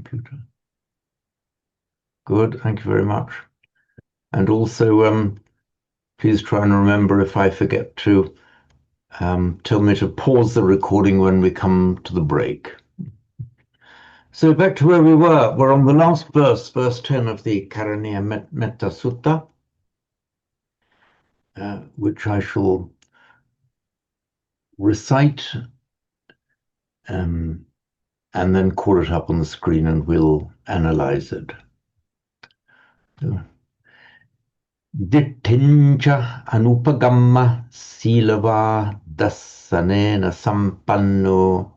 computer. Good, thank you very much. And also, please try and remember if I forget to tell me to pause the recording when we come to the break. So back to where we were. We're on the last verse, verse 10 of the Karaniya Metta Sutta, which I shall recite and then call it up on the screen and we'll analyze it. Dittincha anupagamma silava dassanena sampanno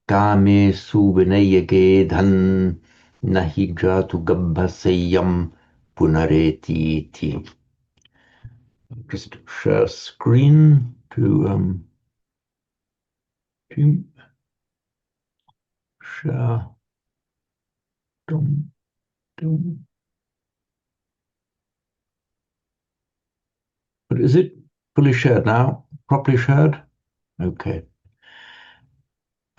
kame suvinayage dhan nahi jatu gabbhasayam punareti ti. Just share screen to share. But is it fully shared now? Properly shared? Okay.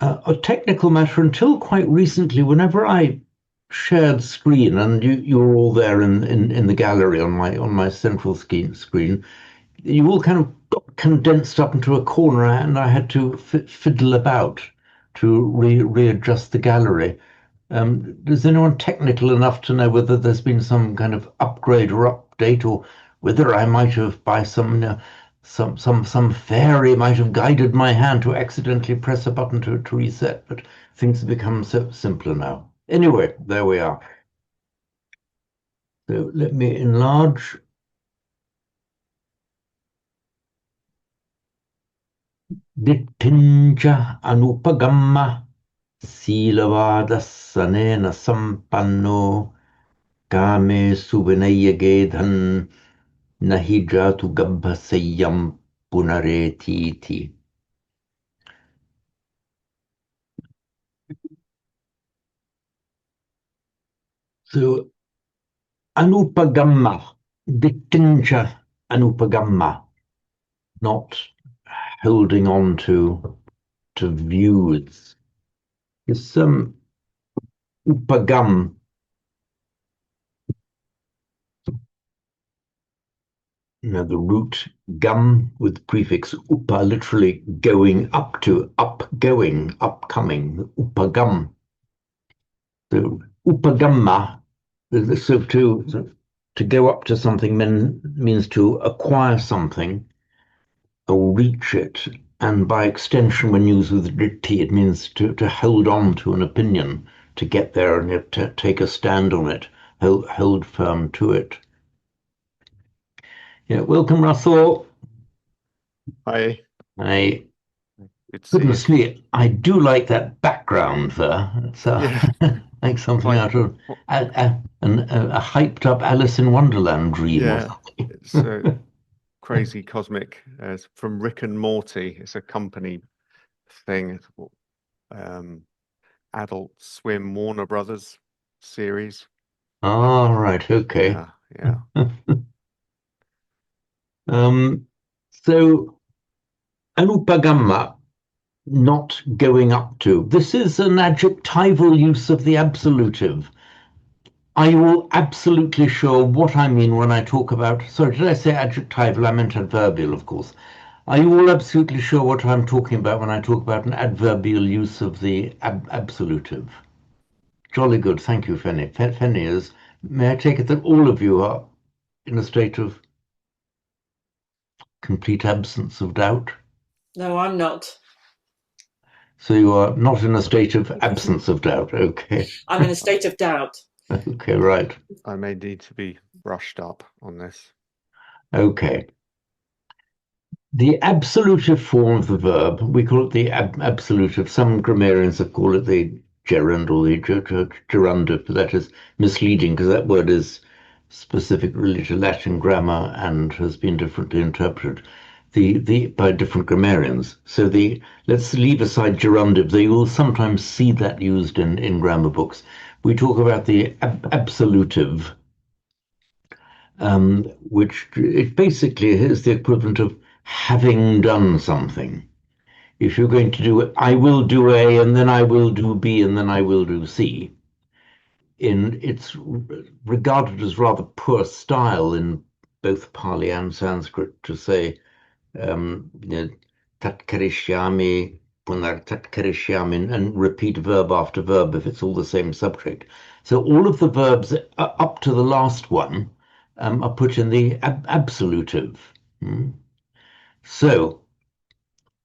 A technical matter, until quite recently, whenever I shared screen, and you were all there in the gallery on my central screen, you all kind of got condensed up into a corner, and I had to fiddle about to readjust the gallery. Is anyone technical enough to know whether there's been some kind of upgrade or update, or whether I might have, by some fairy might have guided my hand to accidentally press a button to reset? But things have become so simpler now. Anyway, there we are. So let me enlarge. Dittincha anupagamma Silavadasanena sampanno kame suvinayage dhan nahi jatu gabbhasayam punareti ti. So anupagamma, dittincha anupagamma, not holding on to views. It's upagam. Now the root gum with prefix upa, literally going up to, upgoing, upcoming, upagam. So upagamma, so to go up to something means to acquire something or reach it, and by extension, when used with ditti, it means to hold on to an opinion, to get there and to take a stand on it, hold firm to it. Yeah, welcome, Russell. Hi. Hi. Goodness me, I do like that background there. It's like something out of a hyped up Alice in Wonderland dream. Yeah, it's a crazy cosmic. It's from Rick and Morty. It's a company thing. Adult Swim Warner Brothers series. Oh, right, okay. Yeah. So anupagamma, not going up to. This is an adjectival use of the absolutive. Are you all absolutely sure what I mean when I talk about, sorry, did I say adjectival? I meant adverbial, of course. Are you all absolutely sure what I'm talking about when I talk about an adverbial use of the absolutive? Jolly good, thank you, Fenny. Fenny is, may I take it that all of you are in a state of complete absence of doubt? No, I'm not. So you are not in a state of absence of doubt, okay. I'm in a state of doubt. Okay, right. I may need to be brushed up on this. Okay. The absolutive form of the verb, we call it the absolutive. Some grammarians have called it the gerund or the gerundive, but that is misleading because that word is specific really to Latin grammar and has been differently interpreted by different grammarians. So let's leave aside gerundive. They will sometimes see that used in grammar books. We talk about the absolutive, which it basically is the equivalent of having done something. If you're going to do it, I will do A, and then I will do B, and then I will do C. It's regarded as rather poor style in both Pali and Sanskrit to say, tat karishyami, punar tat karishyami, and repeat verb after verb if it's all the same subject. So all of the verbs up to the last one are put in the absolutive. So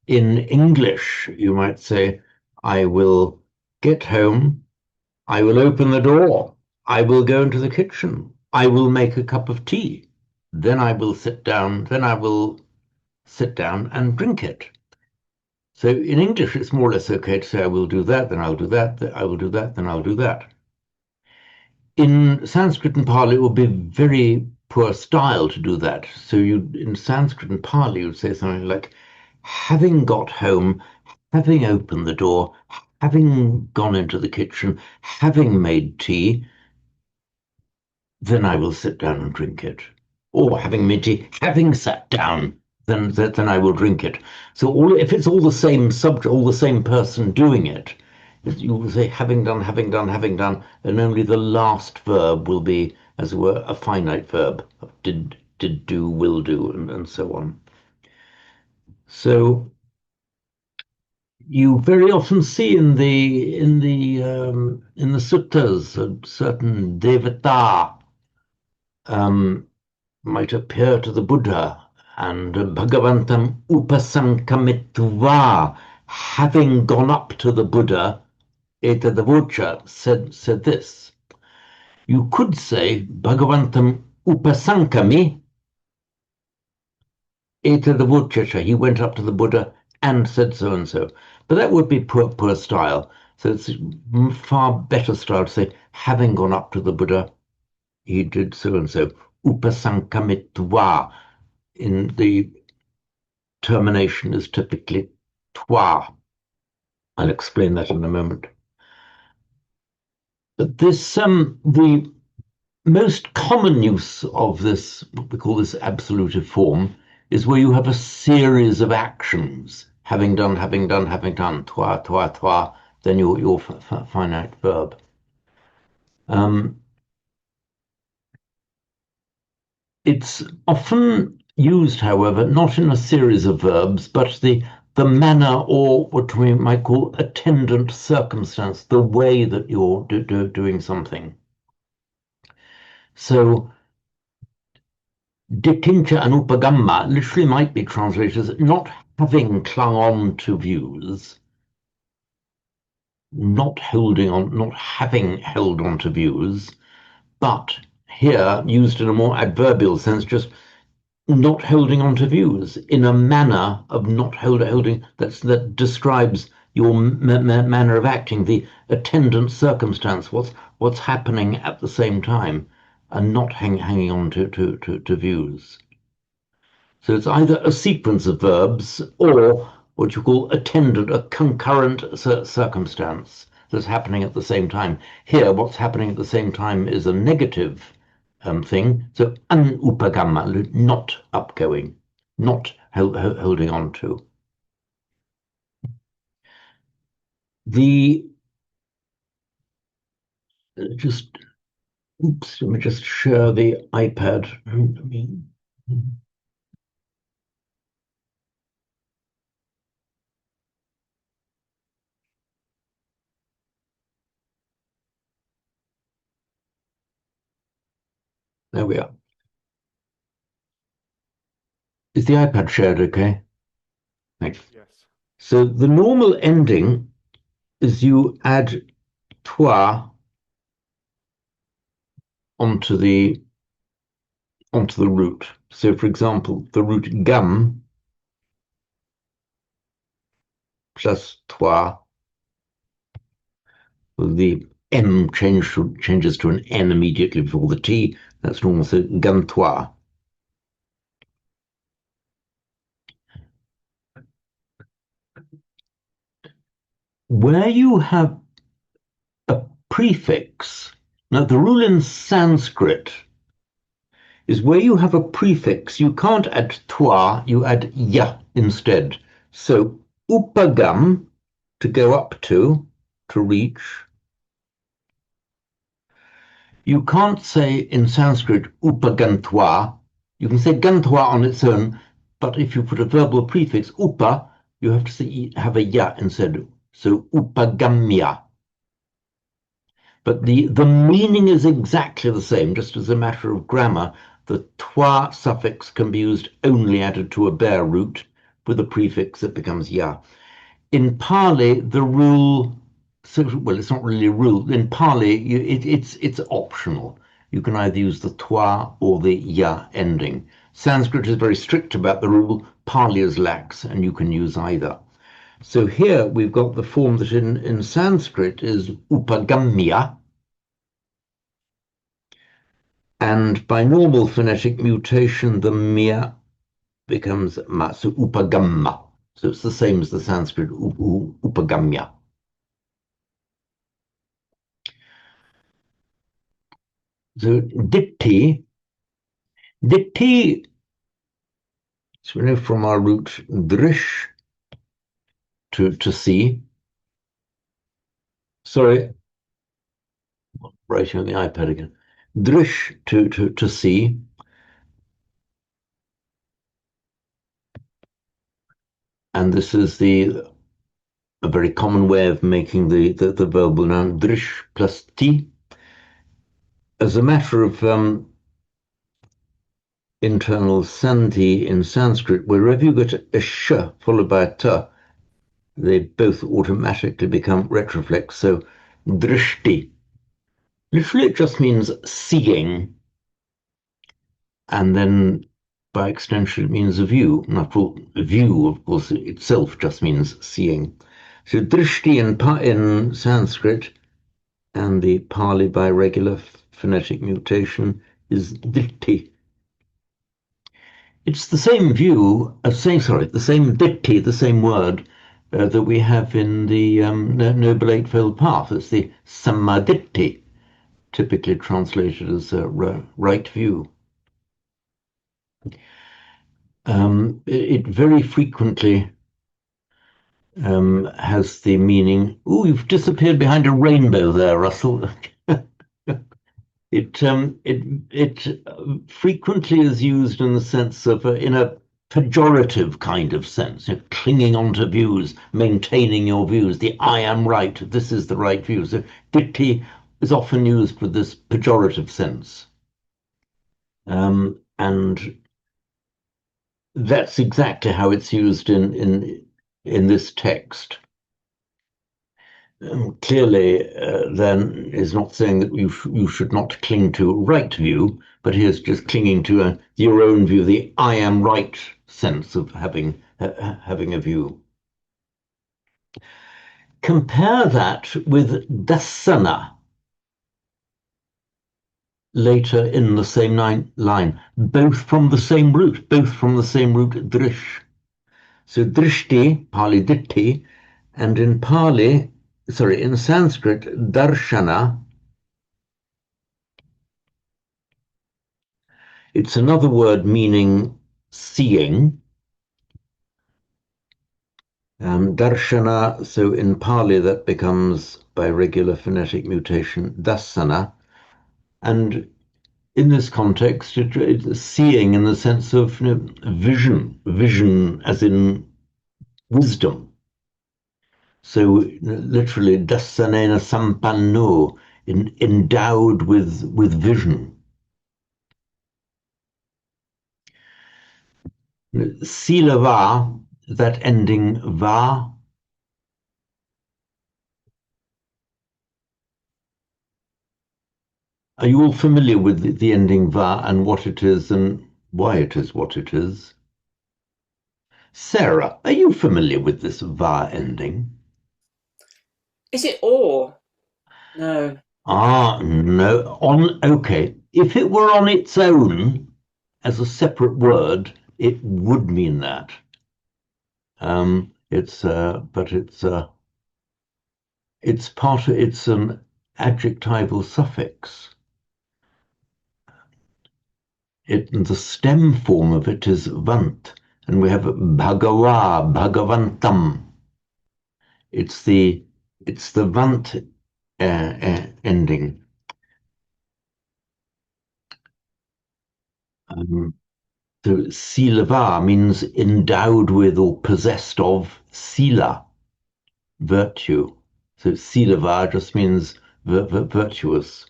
in English, you might say, I will get home, I will open the door, I will go into the kitchen, I will make a cup of tea, then I will sit down, and drink it. So in English, it's more or less okay to say, I will do that, then I'll do that, I will do that, then I'll do that. In Sanskrit and Pali, it would be very poor style to do that. So in Sanskrit and Pali, you'd say something like, having got home, having opened the door, having gone into the kitchen, having made tea, then I will sit down and drink it. Or having made tea, having sat down, then I will drink it. So if it's all the same subject, all the same person doing it, you will say having done, and only the last verb will be, as it were, a finite verb. Did do, will do, and so on. So you very often see in the suttas a certain devata might appear to the Buddha, and Bhagavantam upasankamitva, having gone up to the Buddha, etadavocha, said this. You could say Bhagavantam upasankami, etadavocha, he went up to the Buddha and said so and so. But that would be poor style. So it's far better style to say, having gone up to the Buddha, he did so and so. Upasankamitva. In the termination is typically twa. I'll explain that in a moment. But this, the most common use of this, what we call this absolutive form, is where you have a series of actions, having done, twa, twa, twa, then your finite verb. It's often used, however, not in a series of verbs, but the manner, or what we might call attendant circumstance, the way that you're doing something. So dikincha and upagamma literally might be translated as not having clung on to views, not having held on to views, but here used in a more adverbial sense, just not holding on to views in a manner of not holding that describes your manner of acting, the attendant circumstance, what's happening at the same time, and not hanging on to views. So it's either a sequence of verbs or what you call attendant, a concurrent circumstance that's happening at the same time. Here, what's happening at the same time is a negative thing. So anupagamma, not upgoing, not holding on to. Let me just share the iPad. There we are. Is the iPad shared okay? Thanks. Yes. So the normal ending is you add twa onto the root. So for example, the root gum plus twa, the M changes to an N immediately before the T. That's normal. So gum twa. Where you have a prefix, now the rule in Sanskrit is where you have a prefix, you can't add twa, you add ya instead. So upagam, to go up to reach. You can't say in Sanskrit upagantva. You can say gantva on its own, but if you put a verbal prefix upa, you have to say, have a ya instead. So upagamya. But the meaning is exactly the same, just as a matter of grammar. The twa suffix can be used only added to a bare root. With a prefix, it becomes ya. In Pali, the rule, well, it's not really a rule. In Pali, it's optional. You can either use the twa or the ya ending. Sanskrit is very strict about the rule. Pali is lax, and you can use either. So here we've got the form that in Sanskrit is upagamya. And by normal phonetic mutation, the mya becomes ma, so upagamma. So it's the same as the Sanskrit upagamya. So ditti, so we know from our root drish, to see. Sorry, writing on the iPad again. Drish, to see. And this is a very common way of making the verbal noun drish plus ti. As a matter of internal sandhi in Sanskrit, wherever you get a sh followed by a ta, they both automatically become retroflex. So drishti. Literally, it just means seeing. And then by extension, it means a view. Not all, a view, of course, itself just means seeing. So drishti in Sanskrit and the Pali by regular phonetic mutation is ditti. It's the same view, the same ditti, the same word that we have in the Noble Eightfold Path. It's the samadditti, typically translated as right view. It very frequently has the meaning, "Oh, you've disappeared behind a rainbow there, Russell." It frequently is used in the sense of in a pejorative kind of sense, clinging onto views, maintaining your views. The "I am right, this is the right view." So ditti is often used with this pejorative sense, and that's exactly how it's used in this text. Clearly, then is not saying that you should not cling to right view, but he is just clinging to your own view, the "I am right" sense of having a view. Compare that with dasana later in the same line, both from the same root, drish. So drishti, Pali ditti, and in Sanskrit, darshana. It's another word meaning seeing. Darshana, so in Pali that becomes by regular phonetic mutation dasana. And in this context, it's seeing in the sense of vision as in wisdom. So literally, dasanena sampanno, endowed with vision. Silava, that ending va. Are you all familiar with the ending va and what it is and why it is what it is? Sarah, are you familiar with this va ending? Is it or? No. Ah, no. Okay. If it were on its own as a separate word, it would mean that. It's an adjectival suffix. The stem form of it is vant, and we have bhagava, bhagavantam. It's the vant ending. So silava means endowed with or possessed of sila, virtue. So silava just means virtuous.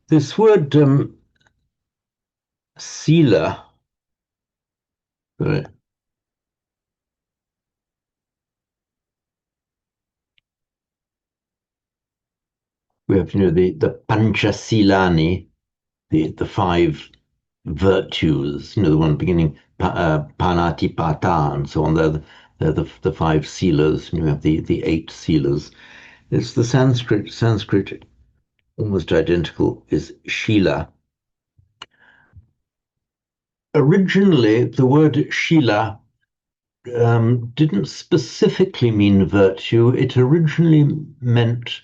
This word sila, sorry, we have the panchasilani, the five virtues, the one beginning panati pata and so on. They're the five silas. You have the eight silas. It's the Sanskrit almost identical is shila. Originally, the word shila didn't specifically mean virtue. It originally meant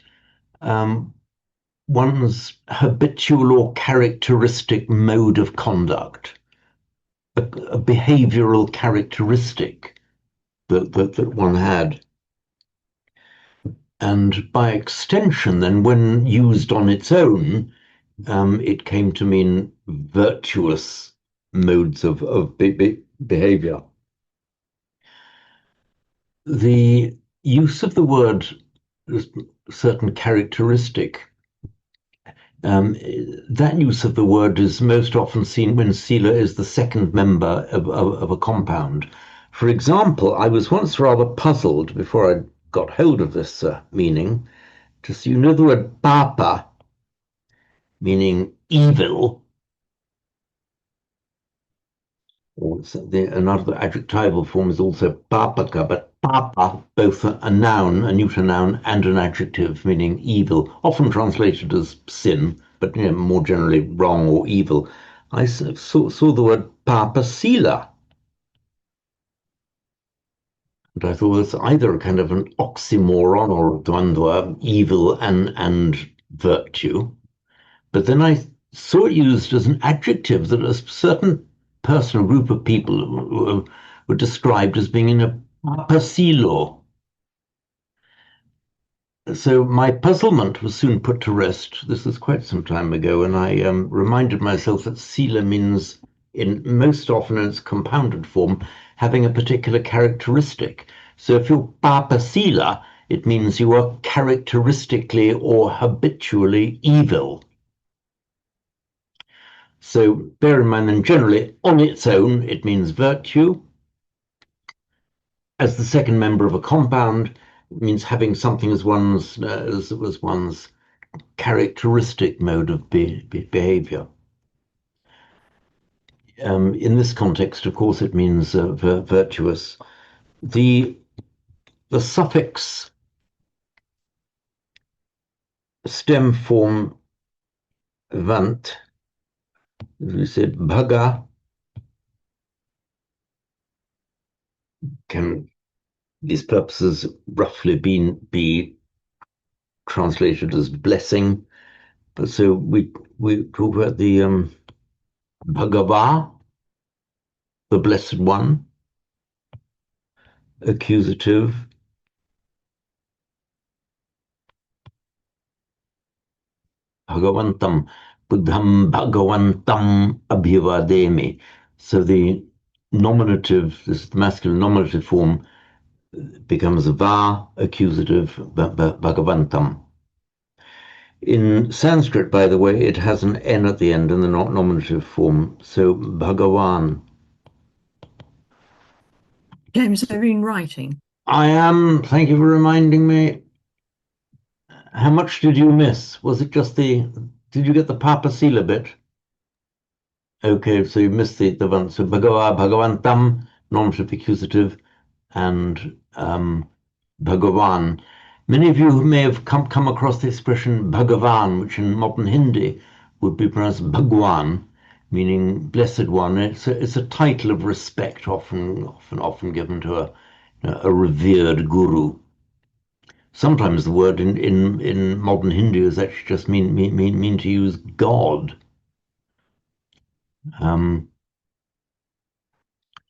one's habitual or characteristic mode of conduct, a behavioral characteristic that one had. And by extension, then, when used on its own, it came to mean virtuous modes of behavior. The use of the word certain characteristic, that use of the word is most often seen when sila is the second member of a compound. For example, I was once rather puzzled before I got hold of this meaning. Just the word papa, meaning evil, or another adjectival form is also papaka, but papa, both a noun, a neuter noun, and an adjective meaning evil, often translated as sin, but more generally wrong or evil. I saw the word papasila, and I thought it's either a kind of an oxymoron or a dvandva, evil and virtue. But then I saw it used as an adjective that a certain person or group of people were described as being in a papasilo. So my puzzlement was soon put to rest. This was quite some time ago, and I reminded myself that sila means, most often in its compounded form, having a particular characteristic. So if you're papasila, it means you are characteristically or habitually evil. So bear in mind, then, generally, on its own, it means virtue. As the second member of a compound, it means having something as one's characteristic mode of behavior. In this context, of course, it means virtuous. The suffix stem form vant, as we said, bhaga, can these purposes roughly be translated as blessing. But so we talk about the Bhagava, the Blessed One, accusative, Bhagavantam, Buddham Bhagavantam Abhivademi. So the nominative, this is the masculine nominative form, becomes va, accusative, Bhagavantam. In Sanskrit, by the way, it has an N at the end in the nominative form. So Bhagavan. James, are you writing? I am. Thank you for reminding me. How much did you miss? Was it just did you get the Papasila bit? Okay, so you missed the one. So Bhagavantam, nominative accusative, and Bhagavan. Many of you may have come across the expression Bhagavan, which in modern Hindi would be pronounced Bhagwan, meaning blessed one. It's a title of respect, often given to a revered guru. Sometimes the word in modern Hindi is actually just mean to use God.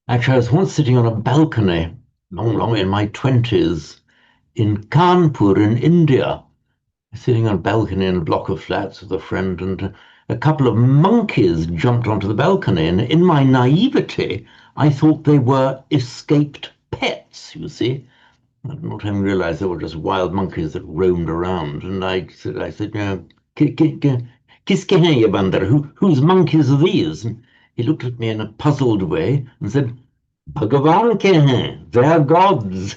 Actually, I was once sitting on a balcony long in my 20s in Kanpur in India, sitting on a balcony in a block of flats with a friend, and a couple of monkeys jumped onto the balcony, and in my naivety, I thought they were escaped pets, you see. Not having realized they were just wild monkeys that roamed around. And I said, Qu'est-ce qu'il y a, Bandar? Whose monkeys are these? And he looked at me in a puzzled way and said, Bhagavan ke hain, they are gods.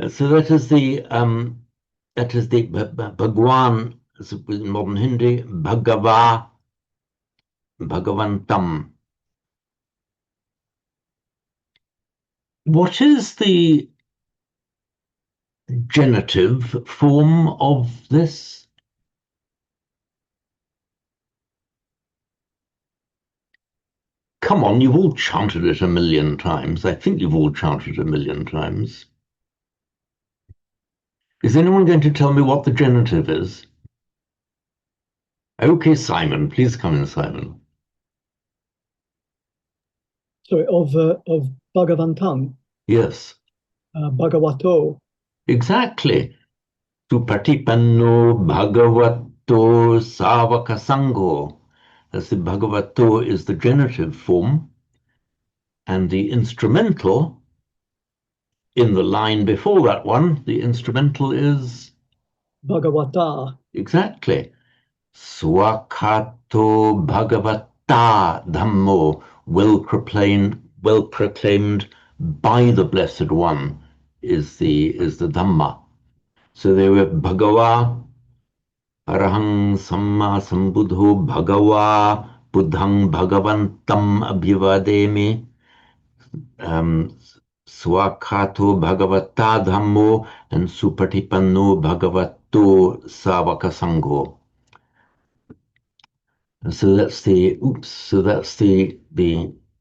So that is the Bhagwan, in modern Hindi, Bhagavantam. What is the genitive form of this? Come on, you've all chanted it a million times. I think you've all chanted it a million times. Is anyone going to tell me what the genitive is? Okay, Simon, please come in, Simon. Sorry, of Bhagavantam, Yes, Bhagavato. exactly. Supatipanno Bhagavato Savaka Sangho. As the Bhagavato is the genitive form, and the instrumental, in the line before that one, the instrumental is Bhagavata. exactly. Swakato Bhagavata Dhammo, well proclaimed by the Blessed One, is the Dhamma. So they were Bhagava, Arahang Samma Sambuddho Bhagava, Buddhang Bhagavantam Abhivademi, Swakato Bhagavata Dhammo, and Supatipanno Bhagavato Savaka Sangho. And so that's the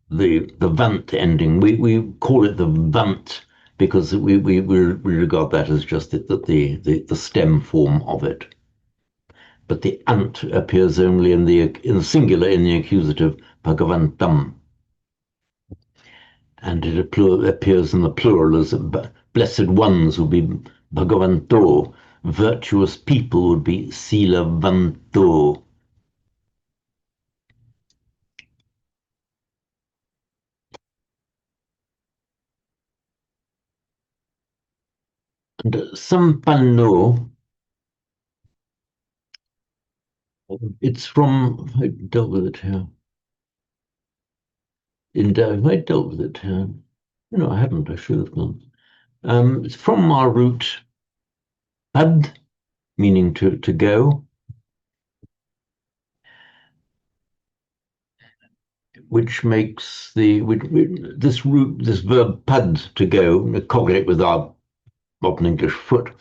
Vant ending. We call it the Vant because we regard that as just the stem form of it. But the ant appears only in the singular in the accusative Bhagavantam, and it appears in the plural as blessed ones would be Bhagavanto, virtuous people would be Silavanto. And Sampanno, it's from, I dealt with it here. Have I dealt with it here? No, I haven't. I should have done. It's from our root ad, meaning to go, which makes this verb pad, to go, cognate with our modern English foot.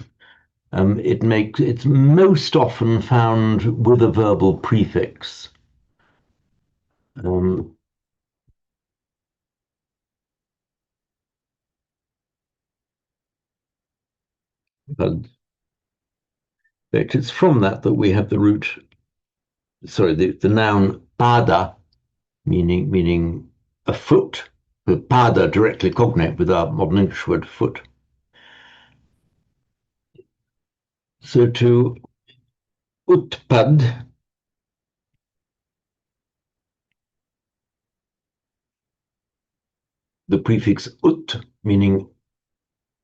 It's most often found with a verbal prefix. Pad. It's from that we have the root, the noun pada, meaning a foot. The pada directly cognate with our modern English word foot. So to utpad, the prefix ut, meaning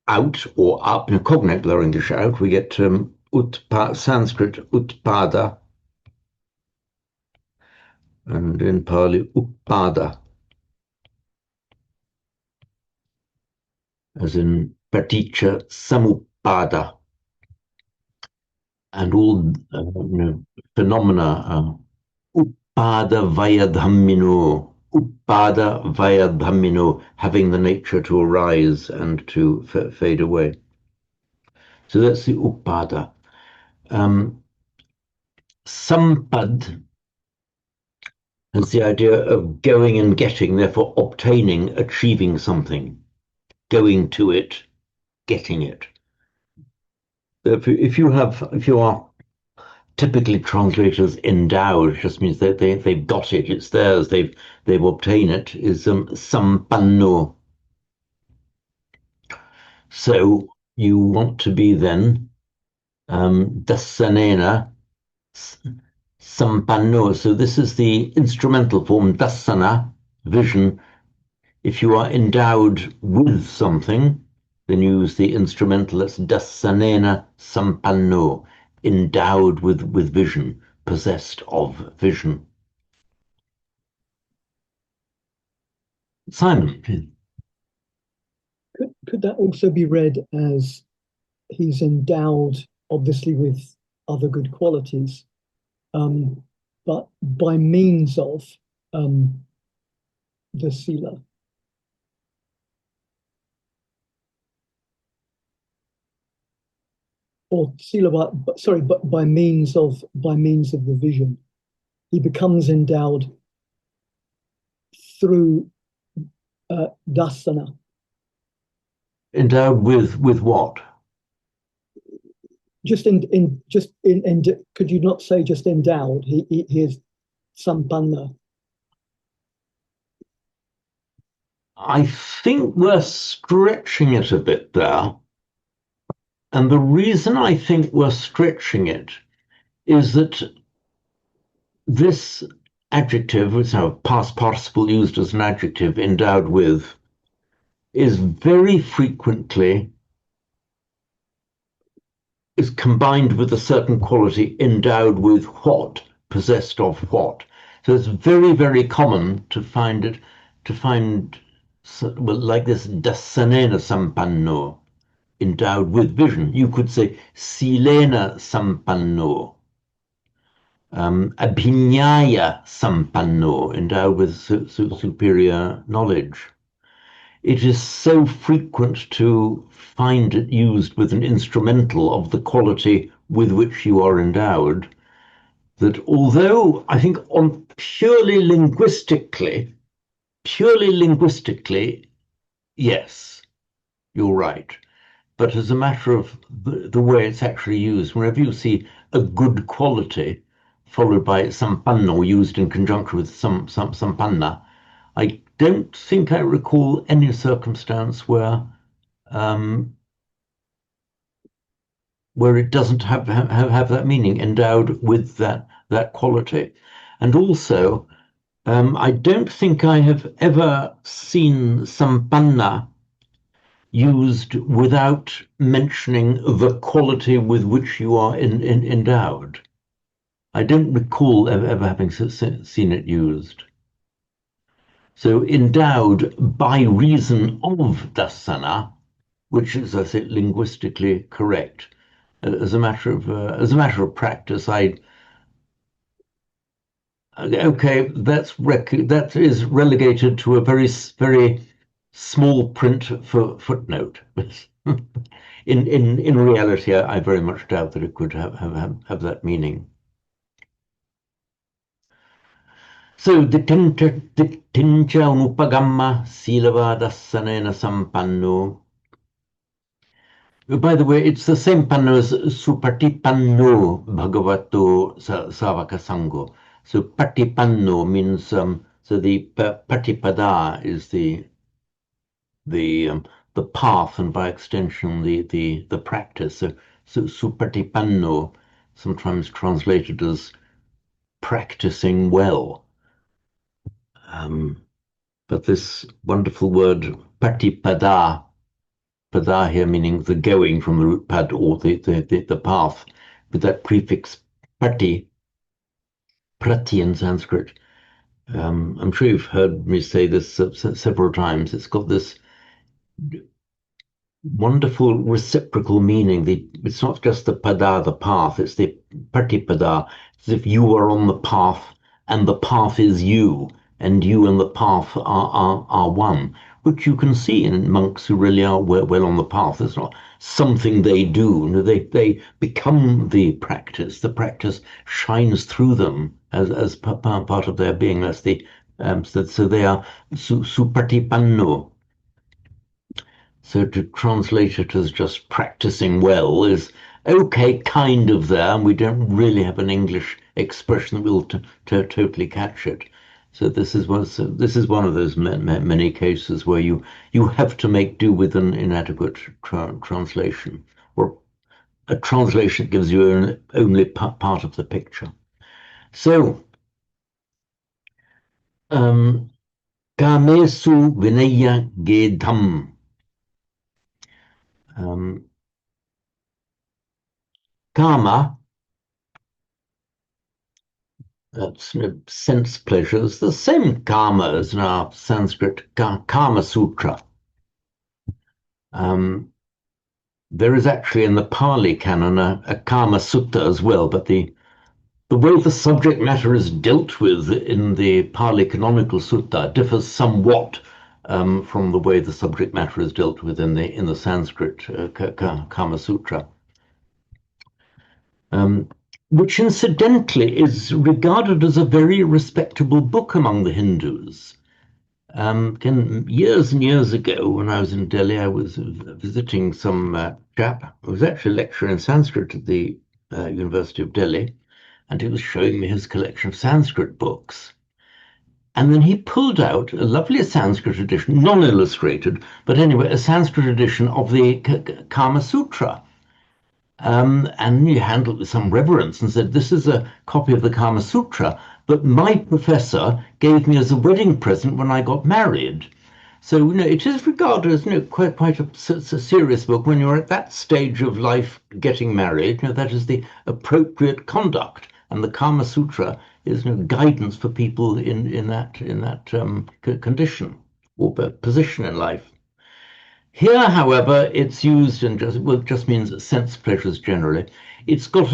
out or up, cognate with our English out, we get Sanskrit utpada, and in Pali upada, as in paticca samuppada, and all phenomena, upada vayadhammino, upada vayadhammino, having the nature to arise and to fade away. So that's the upada. Sampad has the idea of going and getting, therefore obtaining, achieving something, going to it, getting it. If you are typically translators endowed, it just means that they've got it, it's theirs, they've obtained it, is sampanno. So you want to be then dassanena sampanno. So this is the instrumental form, dassana, vision. If you are endowed with something, then use the instrumental, that's dassanena sampanno, endowed with vision, possessed of vision. Simon. Could that also be read as he's endowed, obviously, with other good qualities, but by means of the sila? Or sila, but by means of the vision, he becomes endowed through dasana. Endowed with what? Could you not say just endowed? He is sampanna. I think we're stretching it a bit there. And the reason I think we're stretching it is that this adjective, which is a past participle used as an adjective, endowed with, is very frequently is combined with a certain quality, endowed with what, possessed of what. So it's very, very common to find like this dassanena sampanno, endowed with vision. You could say silena sampanno, abhinyaya sampanno, endowed with superior knowledge. It is so frequent to find it used with an instrumental of the quality with which you are endowed that although I think on purely linguistically, yes, you're right. But as a matter of the way it's actually used, whenever you see a good quality followed by sampanno used in conjunction with sampanna, I don't think I recall any circumstance where it doesn't have that meaning, endowed with that quality. And also, I don't think I have ever seen sampanna used without mentioning the quality with which you are endowed. I don't recall ever having seen it used. So endowed by reason of dasana, which is, I think, linguistically correct. As a matter of practice, that is relegated to a very small print for footnote. In reality, I very much doubt that it could have that meaning. So the tincha unupagamma silavadassanena sampanno. By the way, it's the same panno as supatipanno bhagavato savaka sango. So patipanno means so the patipada is the path, and by extension the practice. So supatipanno, sometimes translated as practicing well. But this wonderful word patipada, pada here meaning the going from the root pad, or the path, with that prefix prati in Sanskrit. I'm sure you've heard me say this several times. It's got this wonderful reciprocal meaning. It's not just the pada, the path, it's the patipada. It's as if you are on the path and the path is you, and you and the path are one, which you can see in monks who really are well on the path. It's not something they do. No, they become the practice. The practice shines through them as part of their being. That's so they are supatipanno. So to translate it as just practicing well is okay, kind of there, and we don't really have an English expression that will totally catch it. So this is one of those many cases where you have to make do with an inadequate translation, or a translation gives you only part of the picture. So, kamesu vinaya gedham. Kama, that's sense pleasures, the same karma as in our Sanskrit Kama Sutra. There is actually in the Pali canon a Kama Sutta as well, but the way the subject matter is dealt with in the Pali canonical sutta differs somewhat from the way the subject matter is dealt with in the Sanskrit Kama Sutra, which incidentally is regarded as a very respectable book among the Hindus. Years and years ago, when I was in Delhi, I was visiting some chap who was actually lecturing in Sanskrit at the University of Delhi, and he was showing me his collection of Sanskrit books. And then he pulled out a lovely Sanskrit edition, non-illustrated, but anyway, a Sanskrit edition of the Kama Sutra. And he handled it with some reverence and said, "This is a copy of the Kama Sutra, but my professor gave me as a wedding present when I got married." So, it is regarded as, quite a serious book. When you're at that stage of life, getting married, that is the appropriate conduct. And the Kama Sutra is guidance for people in that condition or position in life. Here, however, it's used in just means sense pleasures generally. It's got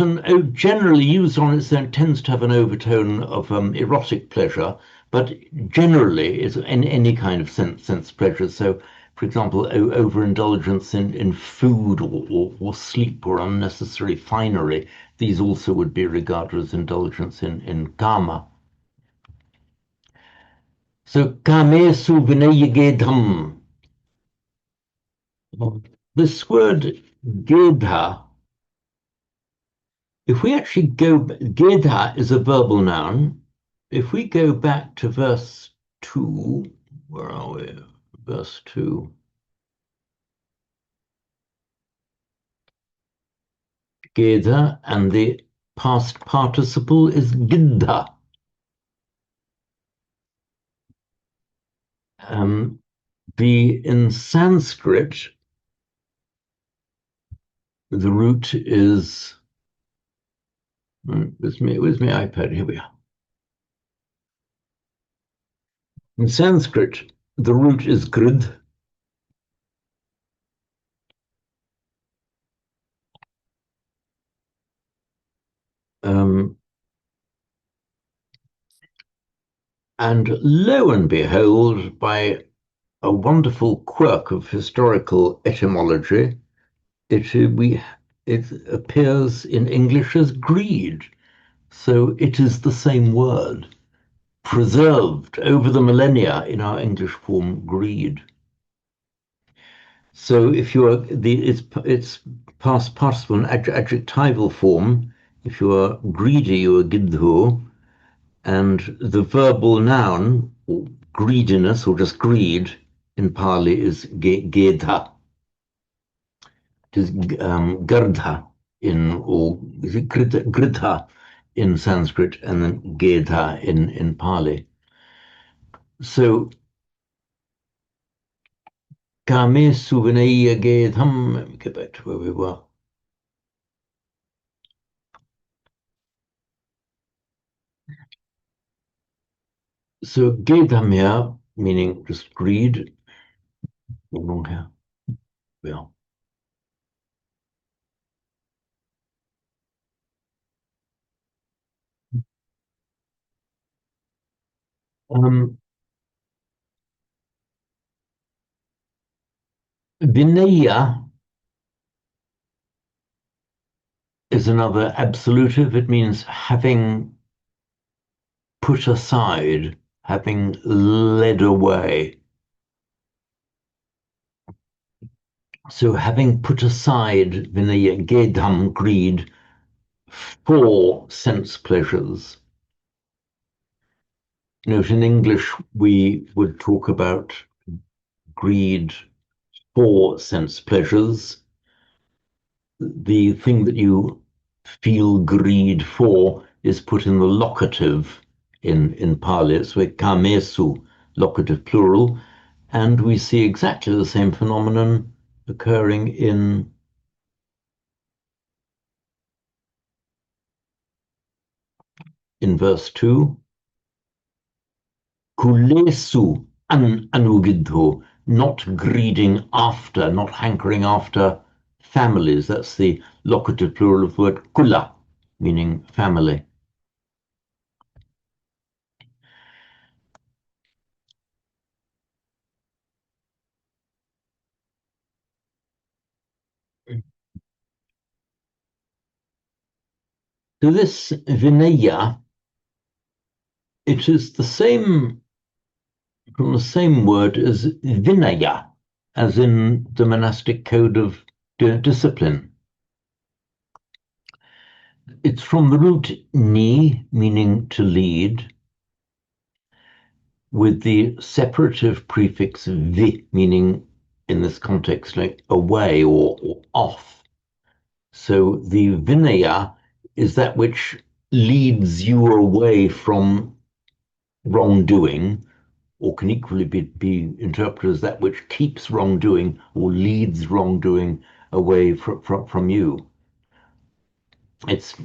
generally used on its own, tends to have an overtone of erotic pleasure, but generally is in any kind of sense pleasure. So, for example, overindulgence in food or sleep or unnecessary finery, these also would be regarded as indulgence in kama. So, kamesu vinayagedham. This word gedha, if we actually gedha is a verbal noun. If we go back to verse 2, where are we? Verse 2. Gedha, and the past participle is giddha. In Sanskrit, the root is, where's my iPad? Here we are. In Sanskrit, the root is grid. And lo and behold, by a wonderful quirk of historical etymology, it appears in English as greed. So it is the same word, preserved over the millennia in our English form, greed. So if you are it's past participle and adjectival form. If you are greedy, you are gidhu, and the verbal noun, or greediness, or just greed, in Pali is gedha. It is gardha or is it gridha in Sanskrit, and then gedha in Pali. So kame suvinaya gedham. Let me get back to where we were. So gedham here, meaning just greed. Wrong here. Yeah. Vinaya is another absolutive. It means having put aside, having led away. So having put aside vinaya, gedham, greed, for sense pleasures. Note in English, we would talk about greed for sense pleasures. The thing that you feel greed for is put in the locative in Pali. It's with kamesu, locative plural. And we see exactly the same phenomenon occurring in verse 2. Kulesu anugidho, not greeding after, not hankering after families. That's the locative plural of the word kula, meaning family. So this vinaya, it is the same, from the same word as vinaya, as in the monastic code of discipline. It's from the root ni, meaning to lead, with the separative prefix vi, meaning in this context like away or off. So the vinaya is that which leads you away from wrongdoing, or can equally be interpreted as that which keeps wrongdoing or leads wrongdoing away from you. It's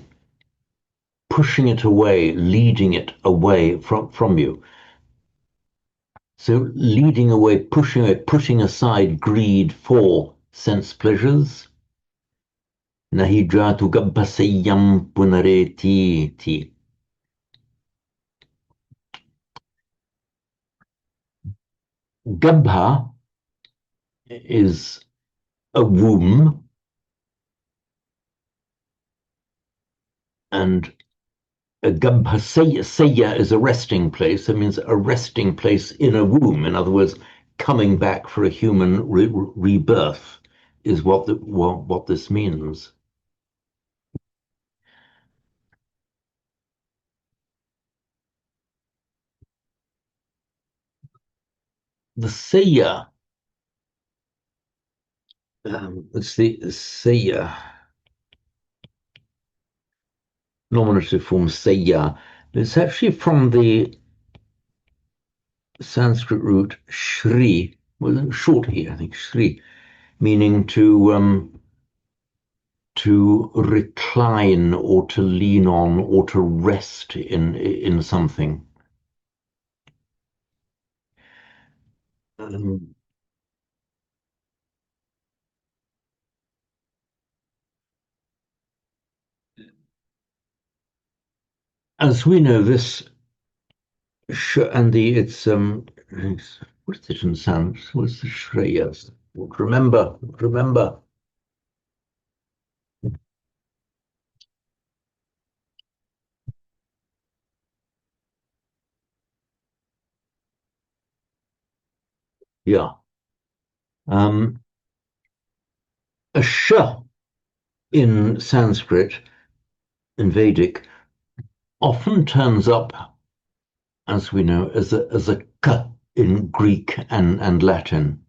pushing it away, leading it away from you. So leading away, pushing away, putting aside greed for sense pleasures. Nahijatu gabbasayam punareti. Gabha is a womb, and a gabha saya is a resting place. It means a resting place in a womb. In other words, coming back for a human rebirth is what this means. The saya, it's the saya, nominative form saya. It's actually from the Sanskrit root shri, well, short here, I think, shri, meaning to recline or to lean on or to rest in something. As we know, this and it's what is it in Sanskrit? What's the Shreyas? Remember. Yeah. A sh in Sanskrit, in Vedic, often turns up, as we know, as a k in Greek and Latin.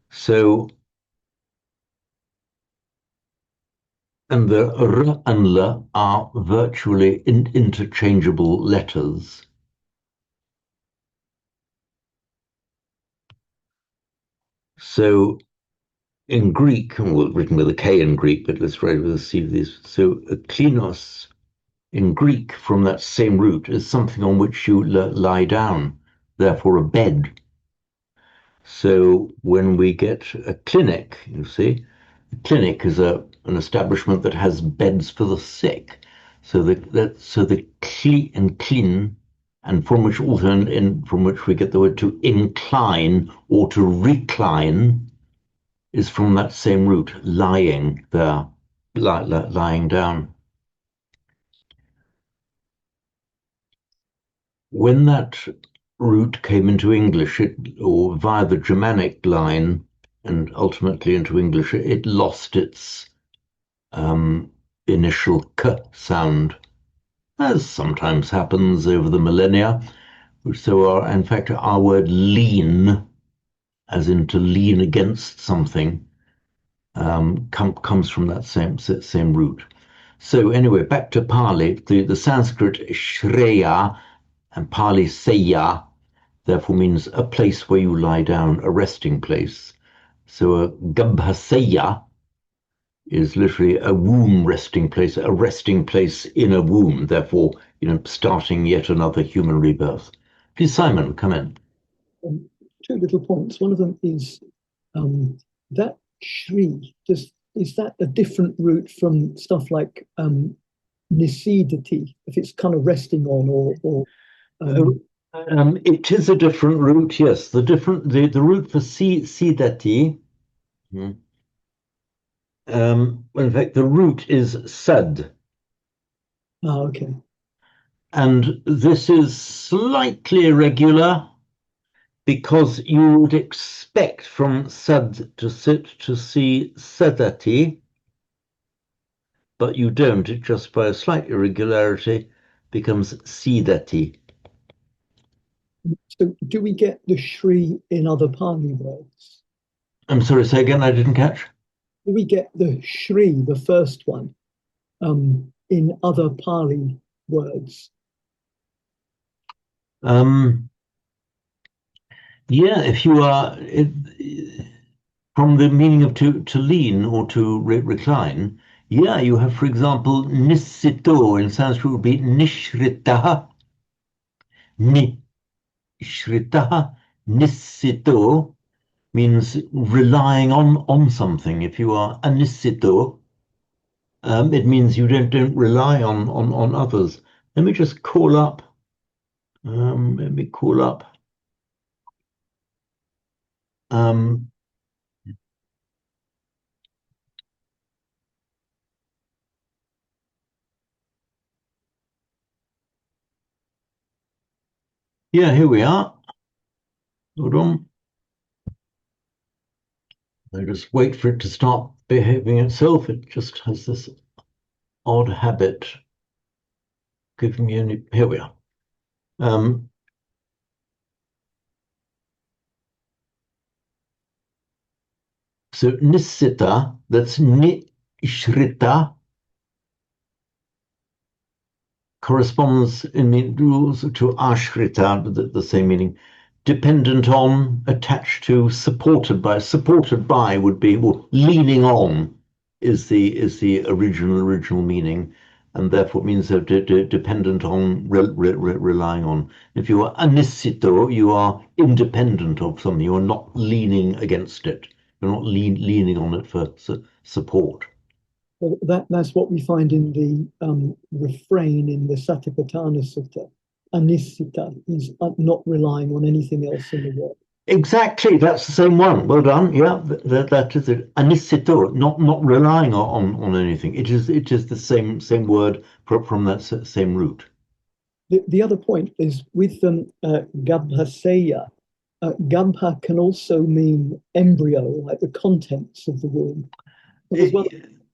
So, and the r and l are virtually interchangeable letters. So in Greek, well, written with a K in Greek, but let's write with a C. So klinos in Greek from that same root is something on which you lie down, therefore a bed. So when we get a clinic, you see, a clinic is an establishment that has beds for the sick. So the kli and clean, and from which from which we get the word to incline or to recline, is from that same root, lying there, lying down. When that root came into English, or via the Germanic line, and ultimately into English, it lost its initial k sound. as sometimes happens over the millennia. So, in fact, our word lean, as in to lean against something, comes from that same root. So anyway, back to Pali. The Sanskrit Shreya and Pali Seya therefore means a place where you lie down, a resting place. So a Gabhaseya is literally a womb resting place, a resting place in a womb, therefore, starting yet another human rebirth. Please, Simon, come in. Two little points. One of them is that Shri, is that a different root from stuff like Nisidati, if it's kind of resting on or it is a different root, yes. The root for Sidati, in fact, the root is Sad. okay. And this is slightly irregular because you would expect from Sad to see Sadati, but you don't. It just by a slight irregularity becomes Sidati. So do we get the Shri in other Pali words? I'm sorry, say again, I didn't catch. Do we get the Shri, the first one, in other Pali words? Yeah, if you are from the meaning of to lean or to recline, yeah, you have, for example, nisito in Sanskrit would be nishritaha, nishritaha, nisito means relying on something. If you are anisito, it means you don't rely on others. Let me just call up. Let me call up. Yeah, here we are. Hold on. I just wait for it to start behaving itself. It just has this odd habit giving me any. Here we are. So nisita, that's nishrita, corresponds in the rules to ashrita, the same meaning. Dependent on, attached to, supported by. Supported by would be, well, leaning on is the original meaning, and therefore it means dependent on, relying on. If you are anisito, you are independent of something. You are not leaning against it. You're not leaning on it for support. Well, that's what we find in the refrain in the Satipatthana Sutta. Anisita is not relying on anything else in the world. Exactly, that's the same one. Well done. Yeah, that is it. Anisito, not relying on anything. It is the same word from that same root. The other point is with Gabhaseya. Gabha can also mean embryo, like the contents of the womb. So as well,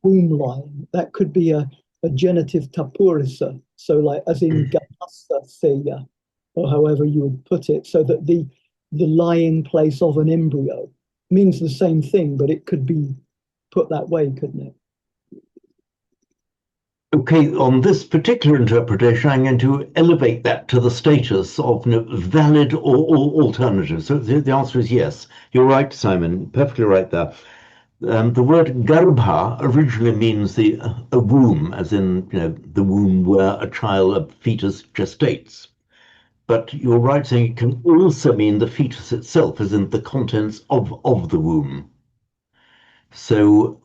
womb line, that could be a genitive tapurisa, so like as in Gabhasa Seya, or however you would put it, so that the lying place of an embryo means the same thing, but it could be put that way, couldn't it? Okay, on this particular interpretation, I'm going to elevate that to the status of valid or alternative. So the answer is yes. You're right, Simon, perfectly right there. The word garbha originally means a womb, as in the womb where a fetus gestates. But you're right saying it can also mean the fetus itself, as in the contents of the womb. So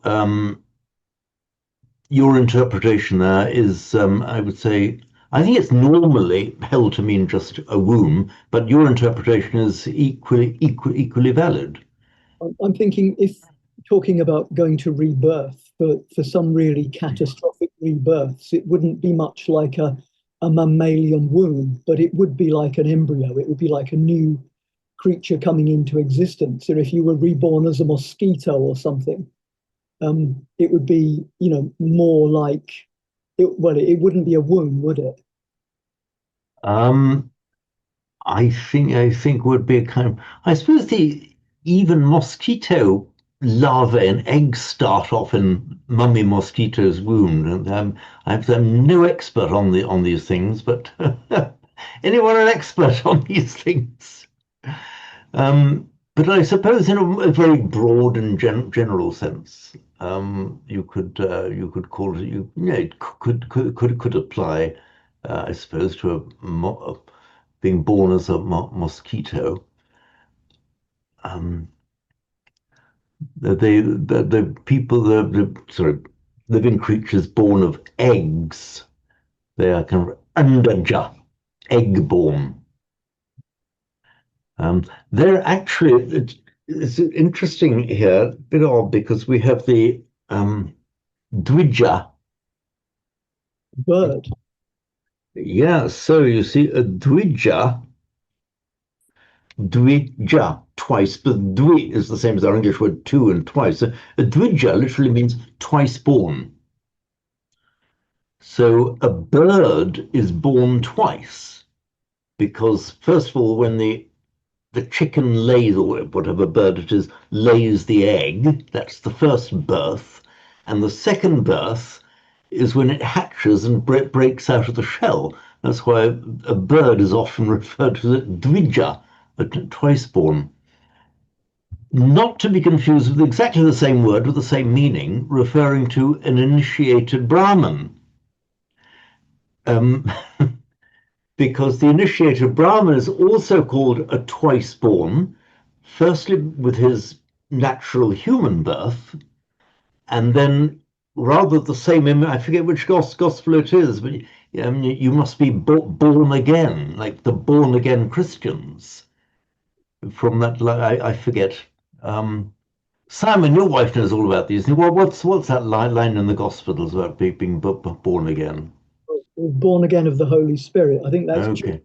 your interpretation there is, I would say, I think it's normally held to mean just a womb, but your interpretation is equally valid. I'm thinking if talking about going to rebirth for some really catastrophic rebirths, it wouldn't be much like a mammalian womb, but it would be like an embryo. It would be like a new creature coming into existence. Or if you were reborn as a mosquito or something, it would be, more like, it wouldn't be a womb, would it? Um, I think would be a kind of, I suppose the even mosquito larvae and eggs start off in mummy mosquito's wound, and I'm no expert on these things, but anyone an expert on these things? But I suppose in a very broad and general sense, you could call it it could apply, I suppose, to being born as a mosquito. Um, the people the sort of living creatures born of eggs, they are kind of underja, egg born. They're actually, it's interesting here, a bit odd, because we have the Dwija. Bird. Yeah, so you see a Dwija, Dwija, twice, but Dwi is the same as our English word two and twice. So a Dwija literally means twice born. So a bird is born twice, because first of all, when the chicken lays, or whatever bird it is, lays the egg. That's the first birth. And the second birth is when it hatches and breaks out of the shell. That's why a bird is often referred to as a dwija, a twice born. Not to be confused with exactly the same word with the same meaning, referring to an initiated Brahmin. Um, because the initiated Brahmin is also called a twice born, firstly with his natural human birth, and then rather the same, I forget which gospel it is, but you must be born again, like the born again Christians. From that, I forget. Um, Simon, your wife knows all about these. What's that line in the Gospels about being born again? Born again of the Holy Spirit. I think that's true. Okay.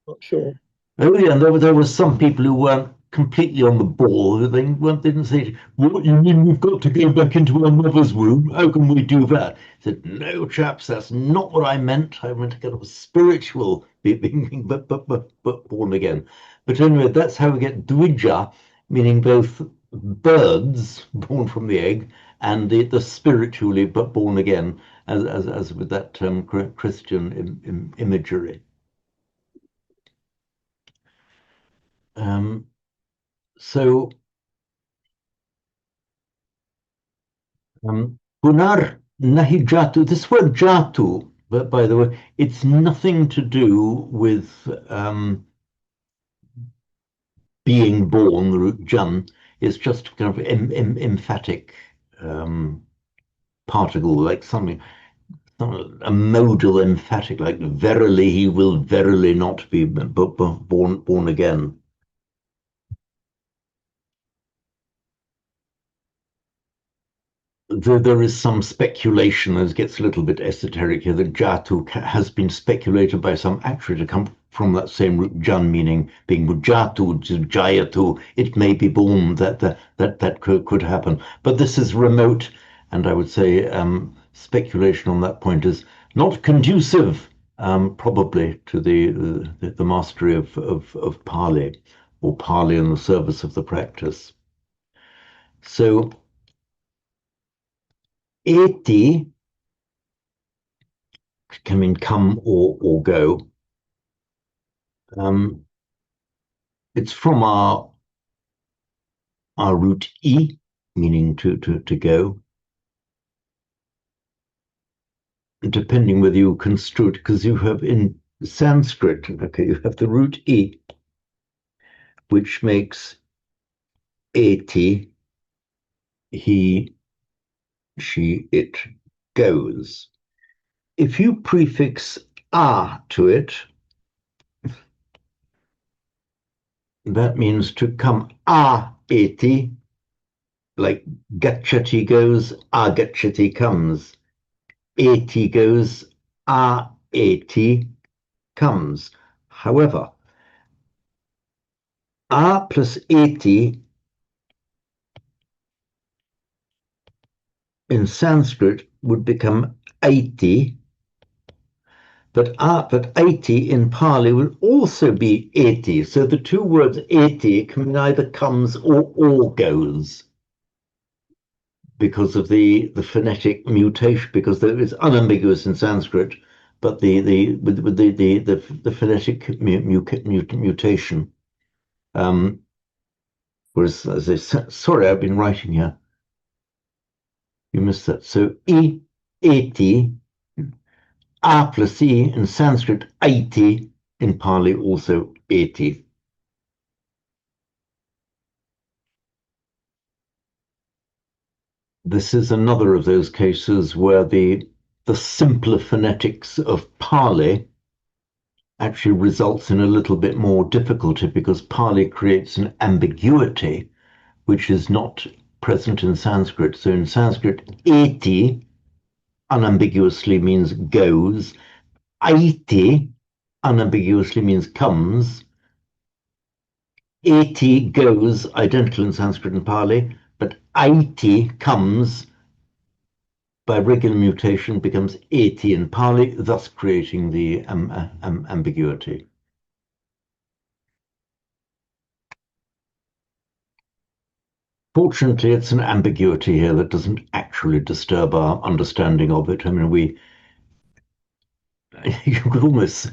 Not sure. Oh yeah, and there were some people who weren't completely on the ball. They didn't say, "What you mean we've got to go back into our mother's womb? How can we do that?" I said, "No, chaps, that's not what I meant. I meant to get a spiritual being, but born again." But anyway, that's how we get Dwija, meaning both birds born from the egg and the spiritually but born again, as with that Christian imagery. Um, so Punar nahi jatu. This word jatu, but by the way, it's nothing to do with being born. The root jan is just kind of emphatic particle, like something, a modal emphatic, like verily he will verily not be born again. There is some speculation, as it gets a little bit esoteric here, that Jatu has been speculated by some actually to come from that same root Jan, meaning being Jatu, Jayatu. It may be born that could happen, but this is remote, and I would say speculation on that point is not conducive, probably, to the mastery of Pali, or Pali in the service of the practice. So. Eti can mean come or go. It's from our root e, meaning to go. Depending whether you construe it, because you have in Sanskrit, okay, you have the root e, which makes eti, he, she, it goes. If you prefix a to it, that means to come a eti, like gachati goes, a gachati comes. Eti goes, a eti comes. However, a plus eti in Sanskrit would become aiti, but 80 in Pali would also be 80. So the two words 80 can mean either comes or goes because of the phonetic mutation, because it's unambiguous in Sanskrit, but the phonetic mutation. Whereas, as I said, sorry, I've been writing here. You missed that. So E, 80, A plus E in Sanskrit, 80, in Pali also 80. This is another of those cases where the simpler phonetics of Pali actually results in a little bit more difficulty, because Pali creates an ambiguity which is not present in Sanskrit. So in Sanskrit, 80 unambiguously means goes, 80 unambiguously means comes, 80 goes, identical in Sanskrit and Pali, but 80 comes by regular mutation, becomes 80 in Pali, thus creating the ambiguity. Fortunately, it's an ambiguity here that doesn't actually disturb our understanding of it. I mean, you could almost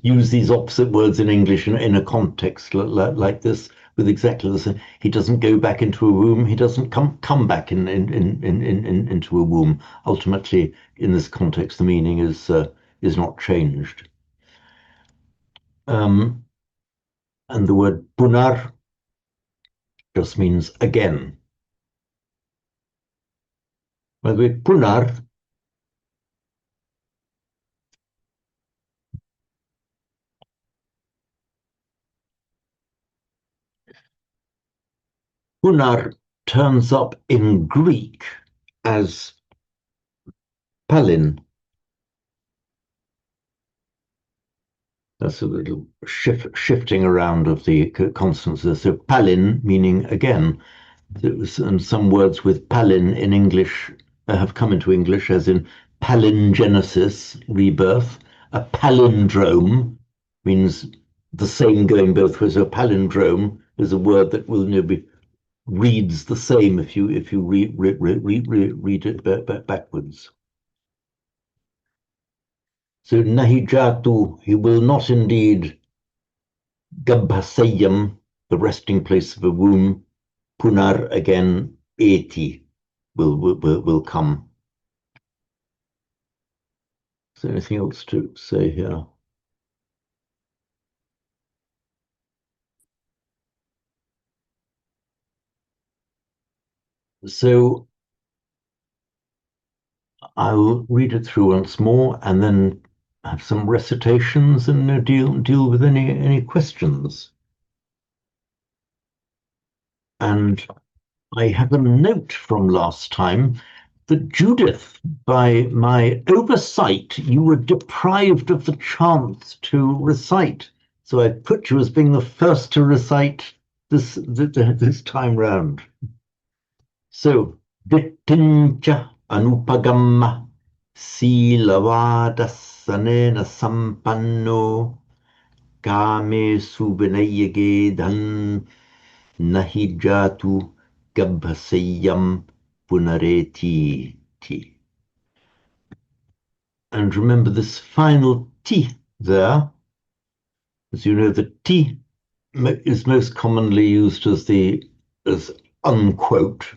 use these opposite words in English in a context like this, with exactly the same. He doesn't go back into a womb. He doesn't come back into a womb. Ultimately, in this context, the meaning is not changed. And the word punar just means again. By the way, punar turns up in Greek as palin. That's a little shifting around of the consonants there. So palin meaning again. And some words with palin in English have come into English, as in palingenesis, rebirth. A palindrome means the same going both ways. So a palindrome is a word that will be reads the same if you read it backwards. So nahi jatu, he will not indeed, gabhasayam, the resting place of a womb, punar again, 80 will come. Is there anything else to say here? So I'll read it through once more and then have some recitations and deal with any questions. And I have a note from last time that Judith, by my oversight, you were deprived of the chance to recite. So I put you as being the first to recite this time round. So, Dittincha Anupagamma Silavadasanena Sampanno Kame Subinayage Dhan Nahijatu Gabhasayam Punareti. And remember this final T there. As you know, the T is most commonly used as unquote,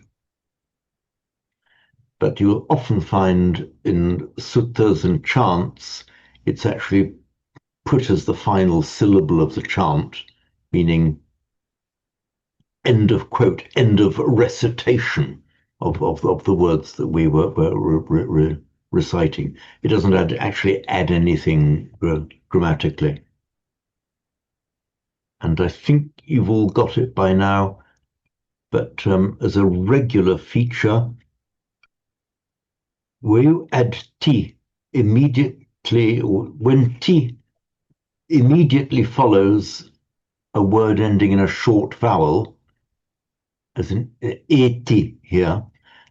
but you'll often find in suttas and chants, it's actually put as the final syllable of the chant, meaning end of quote, end of recitation of the words that we were reciting. It doesn't actually add anything grammatically. And I think you've all got it by now, but as a regular feature, where you add T immediately, or when T immediately follows a word ending in a short vowel, as in et here,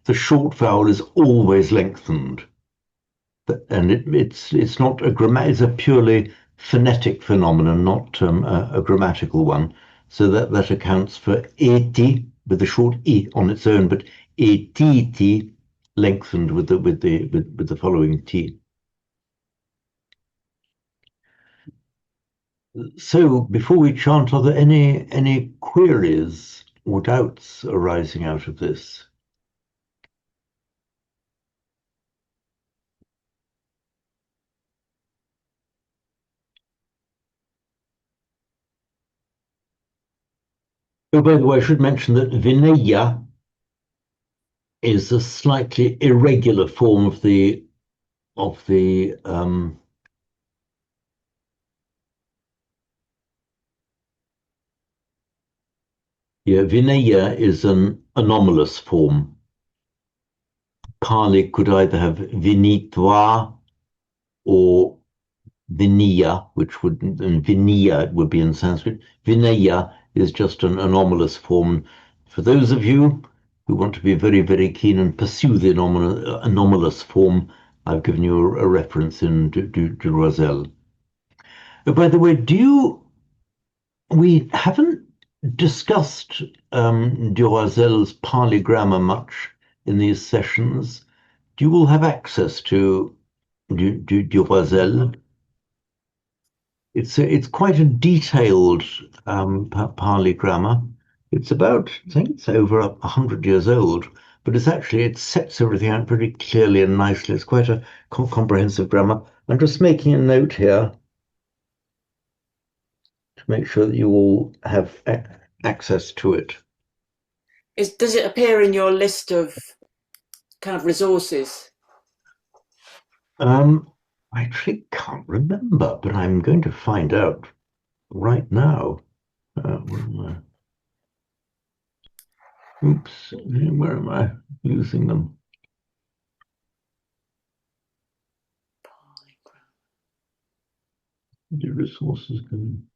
the short vowel is always lengthened. and it's not a grammar. It's a purely phonetic phenomenon, not a grammatical one. So that accounts for eti with the short e on its own, but etiti lengthened with the following t. So before we chant, are there any queries or doubts arising out of this? Oh, by the way, I should mention that Vinaya is a slightly irregular form of the Vinaya is an anomalous form. Pali could either have Vinitva or Vinaya, and Vinaya would be in Sanskrit. Vinaya is just an anomalous form. For those of you who want to be very, very keen and pursue the anomalous form, I've given you a reference in du Roisel. By the way, we haven't discussed du Roisel's Pali grammar much in these sessions. Do you all have access to du Roisel? It's quite a detailed Pali grammar. It's about, I think it's over 100 years old, but it sets everything out pretty clearly and nicely. It's quite a comprehensive grammar. I'm just making a note here to make sure that you all have access to it. Does it appear in your list of kind of resources? I actually can't remember, but I'm going to find out right now. Oops, where am I losing them? The resources can.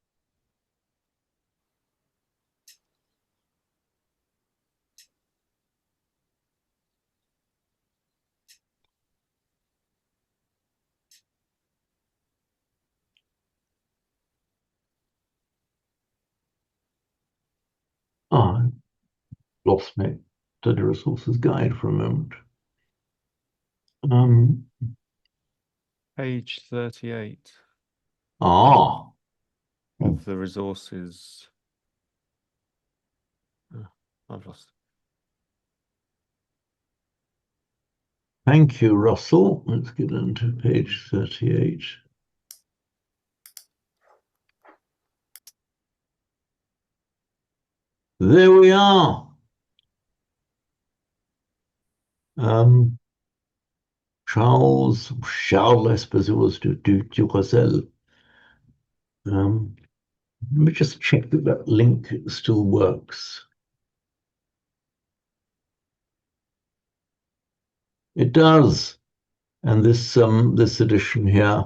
I lost my study resources guide for a moment. Page 38 Ah, of the resources. Oh, I've lost. thank you, Russell. Let's get into page 38. There we are. Charles, I suppose it was, du Roisel. Let me just check that link still works. It does. And this edition here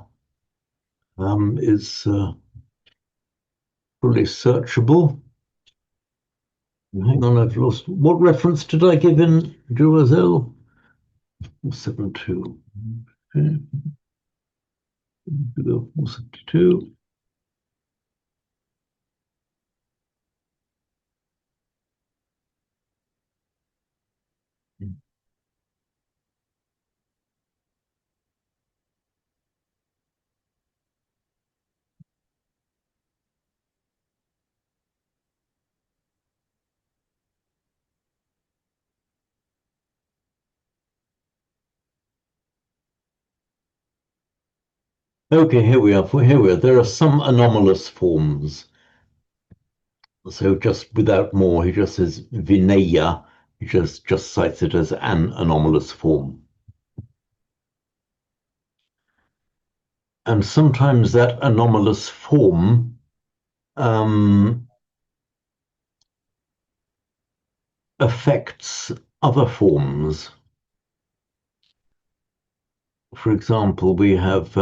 is fully searchable. Hang on, I've lost. What reference did I give in du Roisel? 472. Okay. 472. Okay, here we are. There are some anomalous forms. So just without more, he just says Vinaya. He just cites it as an anomalous form. And sometimes that anomalous form affects other forms. For example, we have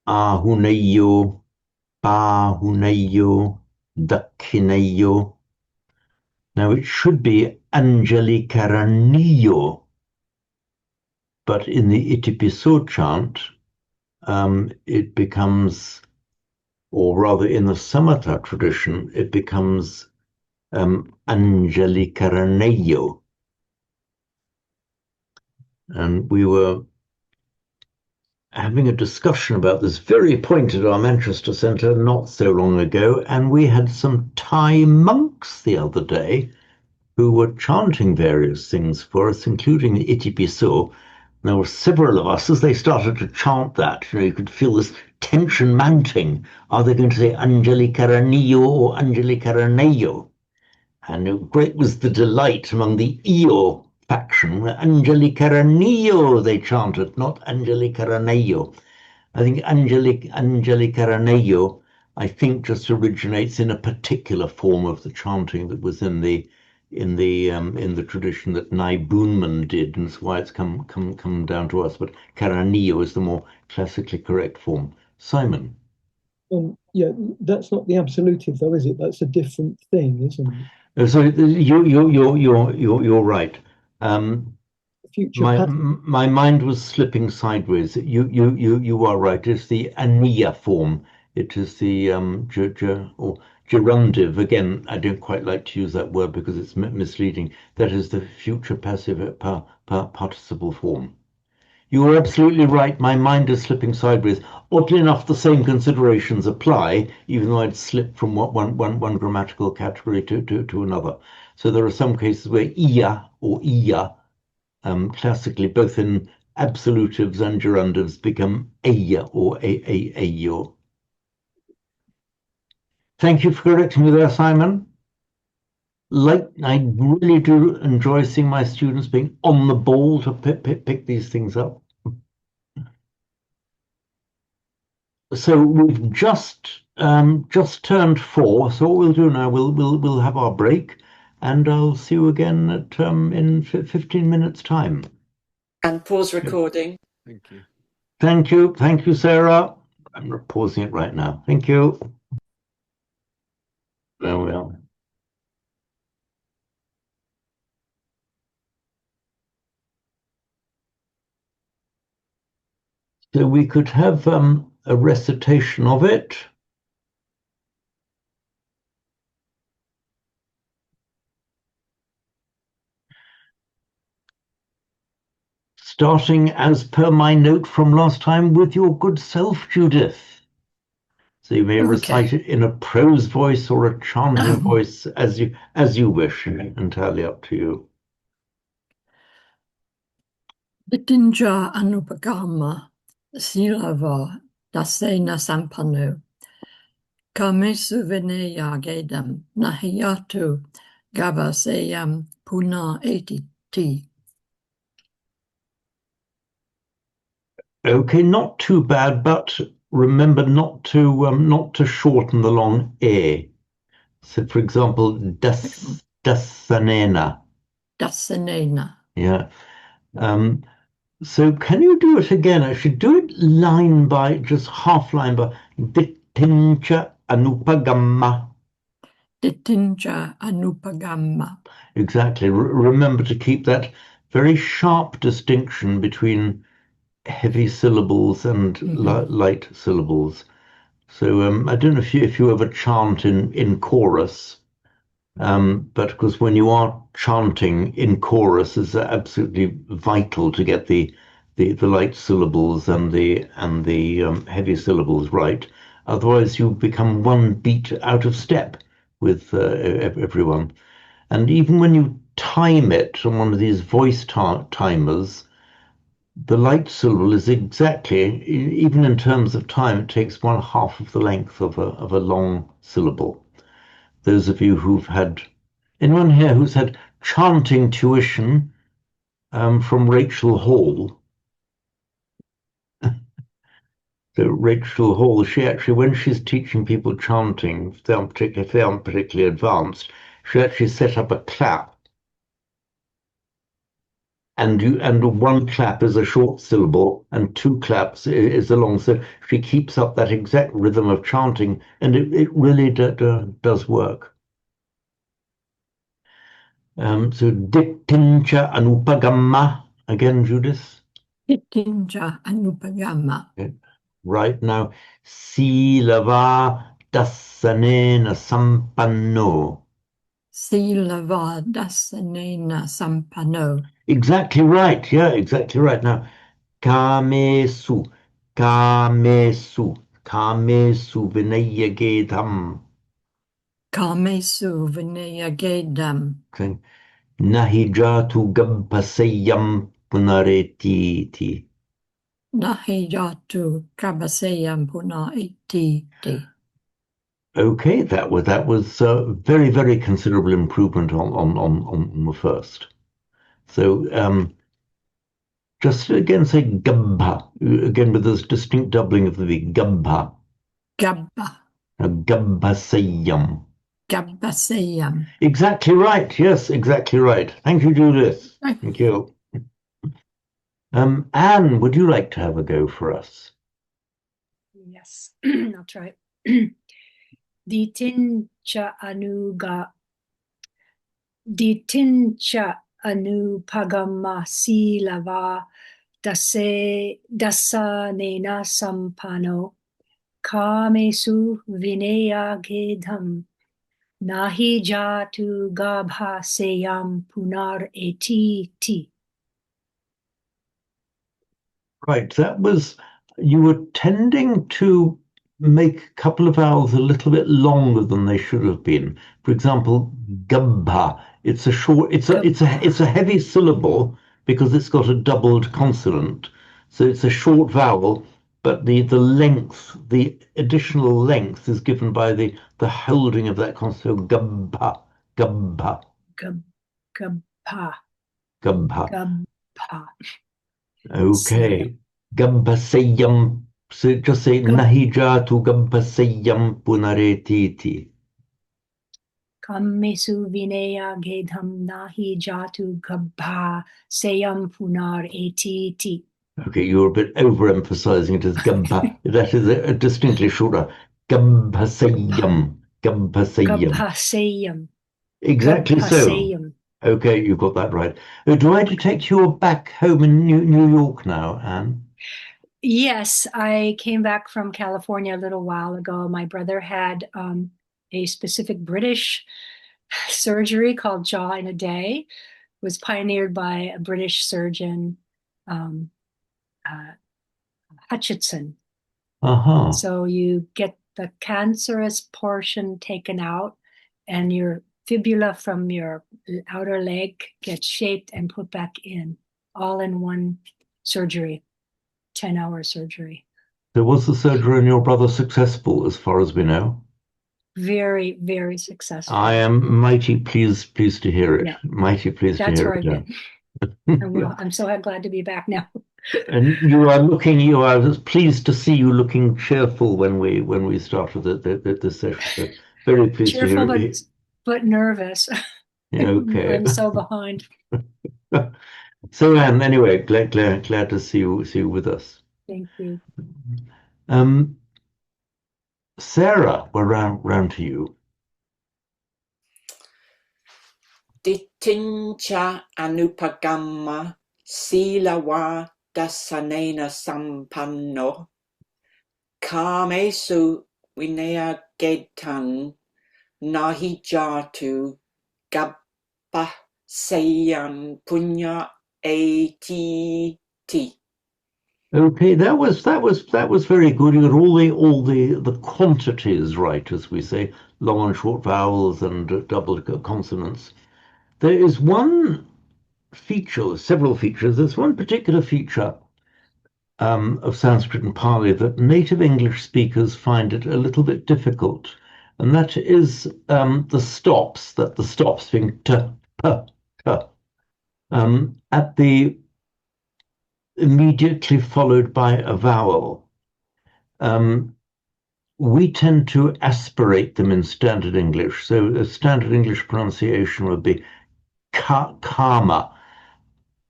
Ahuneyo, Bahuneyo, Dakineyo. Now it should be Angeli Caranillo, but in the Itipiso chant, it becomes, or rather in the Samatha tradition, it becomes Angeli Caranello. And we were having a discussion about this very point at our Manchester Centre not so long ago, and we had some Thai monks the other day who were chanting various things for us, including the Iti Piso. There were several of us, as they started to chant that, you could feel this tension mounting. Are they going to say Angeli Caranillo or Angeli Caranello? And great was the delight among the Io faction. Angeli Caranillo, they chanted, not Angeli Caranello. I think Angeli Caranello, I think, just originates in a particular form of the chanting that was in the tradition that Nai Boonman did, and that's why it's come down to us. But Caranillo is the more classically correct form. Simon. Yeah, that's not the absolutive, though, is it? That's a different thing, isn't it? So you're right. Future My mind was slipping sideways. You are right. It's the Ania form. It is the or gerundive. Again, I don't quite like to use that word because it's misleading. That is the future passive participle form. You are absolutely right. My mind is slipping sideways. Oddly enough, the same considerations apply, even though I'd slipped from one grammatical category to another. So there are some cases where ia or ia, classically, both in absolutives and gerundives, become aya or ayo. Thank you for correcting me there, Simon. I really do enjoy seeing my students being on the ball to pick these things up. So we've just turned 4. So what we'll do now, we'll have our break, and I'll see you again at in 15 minutes' time. And pause recording. Thank you. Thank you, Sarah. I'm pausing it right now. Thank you. There we are. So we could have a recitation of it. Starting as per my note from last time with your good self, Judith. So you may recite it in a prose voice or a chanting voice as you wish, entirely up to you. Bitinja Anupagama Silava Dasena Sampanu Kamesu Vineya Gedam Nahiyatu Gavaseyam Puna 80T. Okay, not too bad, but remember not to shorten the long a. So, for example, dasanena. Dasanena. Yeah. So can you do it again? I should do it line by, just half line by. Ditincha anupagamma. Ditinja Anupagama. Exactly. Remember to keep that very sharp distinction between heavy syllables and light syllables. So I don't know if you ever chant in chorus, but because when you are chanting in chorus, it's absolutely vital to get the light syllables and the heavy syllables right. Otherwise, you become one beat out of step with everyone. And even when you time it on one of these voice timers, the light syllable is exactly, even in terms of time, it takes 1/2 of the length of a long syllable. Those of you who've had, anyone here who's had chanting tuition from Rachel Hall? So Rachel Hall, she actually, when she's teaching people chanting, if they aren't particularly advanced, she actually set up a clap. And one clap is a short syllable, and 2 claps is a long. So she keeps up that exact rhythm of chanting, and it really does work. So Dittincha Anupagamma again, Judith. Dittinja Anupagama. Okay. Right now, Silava Dasanena Sampanno. Silava Dasanena Sampano. Exactly right. Yeah, exactly right. Now, Kamesu, Kamesu, Kamesu Vinayagedam. Kamesu Vinayagedam. Okay. Nahijatu Gampasayam Punaretiti. Nahijatu Kabasayam Puna Iti. Okay, that was very, very considerable improvement on the first. So just again say gabba again with this distinct doubling of the V. Gabba. Gabba. Gabbasayam. Gabbasayam. Exactly right. Yes, exactly right. Thank you, Judith. Thank you. Anne, would you like to have a go for us? Yes, I'll try. Ditincha anupagama silava dasanena sampano kamesu vinayagedham nahi jatu gabhaseyam punar etiti. Right, you were tending to make a couple of vowels a little bit longer than they should have been. For example, gabba. It's a heavy syllable because it's got a doubled consonant. So it's a short vowel, but the length, the additional length is given by the holding of that consonant. So gabba, gabba, Gabha. gabba. Gabha. Okay. Gampasayam. So just say Nahijatu Gampasayam Punaretiti. Kammesu vinaya gedham nahi jatu gabha sayam punar etiti. Okay, you're a bit overemphasizing it as Gampa. That is a distinctly shorter. Gampasayam. Gampasayam. Gabhasayam. Exactly so. Gabhasayam. Okay, you got that right. Do I detect you're back home in New York now, Anne? Yes, I came back from California a little while ago. My brother had a specific British surgery called Jaw in a Day. It was pioneered by a British surgeon, Hutchinson. Uh-huh. So you get the cancerous portion taken out and your fibula from your outer leg gets shaped and put back in, all in one surgery, 10-hour surgery. So was the surgery on your brother successful as far as we know? Very, very successful. I am mighty pleased to hear it. Yeah. Mighty pleased to That's hear where it. I've been. And well, I'm so glad to be back now. And I was pleased to see you looking cheerful when we started the session. So very pleased Cheerful, to hear it. but nervous. Okay. I'm so behind. So Anne, anyway, glad to see you with us. Thank you. Sarah, we're round to you. Ditincha Anupagama Silawa Dasanena Sampanno Kamesu Vinaya Gedtang Nahi Jatu Gabba Sayan Punya ATT. Okay, that was very good. You got all the quantities right, as we say, long and short vowels and double consonants. There is one feature, several features. There's one particular feature of Sanskrit and Pali that native English speakers find it a little bit difficult, and that is the stops. That the stops being t, p, t, at the immediately followed by a vowel. We tend to aspirate them in standard English. So a standard English pronunciation would be karma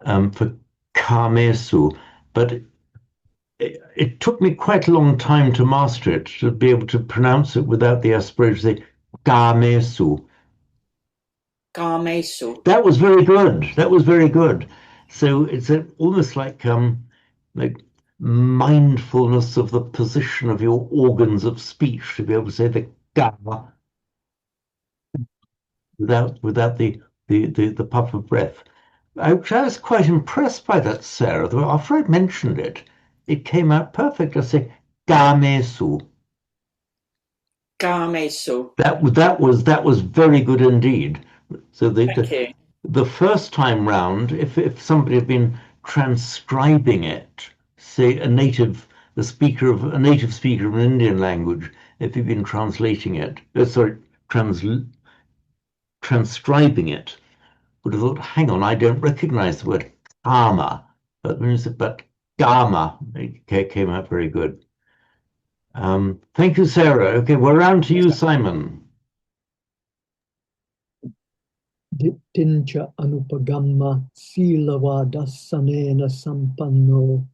for kamesu, but it took me quite a long time to master it, to be able to pronounce it without the aspiration, say kamesu. Gamesu. That was very good. That was very good. So it's almost like mindfulness of the position of your organs of speech to be able to say the ga without the puff of breath. I was quite impressed by that, Sarah. Though after I mentioned it, it came out perfect. I say gamesu. Gamesu. That was very good indeed. So Thank you. the first time round, if somebody had been transcribing it, say a native speaker of an Indian language, if he'd been translating it, transcribing it, would have thought, hang on, I don't recognize the word karma. But when you said, but Dharma, it came out very good. Thank you, Sarah. Okay, we're round to you, Simon. Dittincha anupagamma silavadasanena sampanno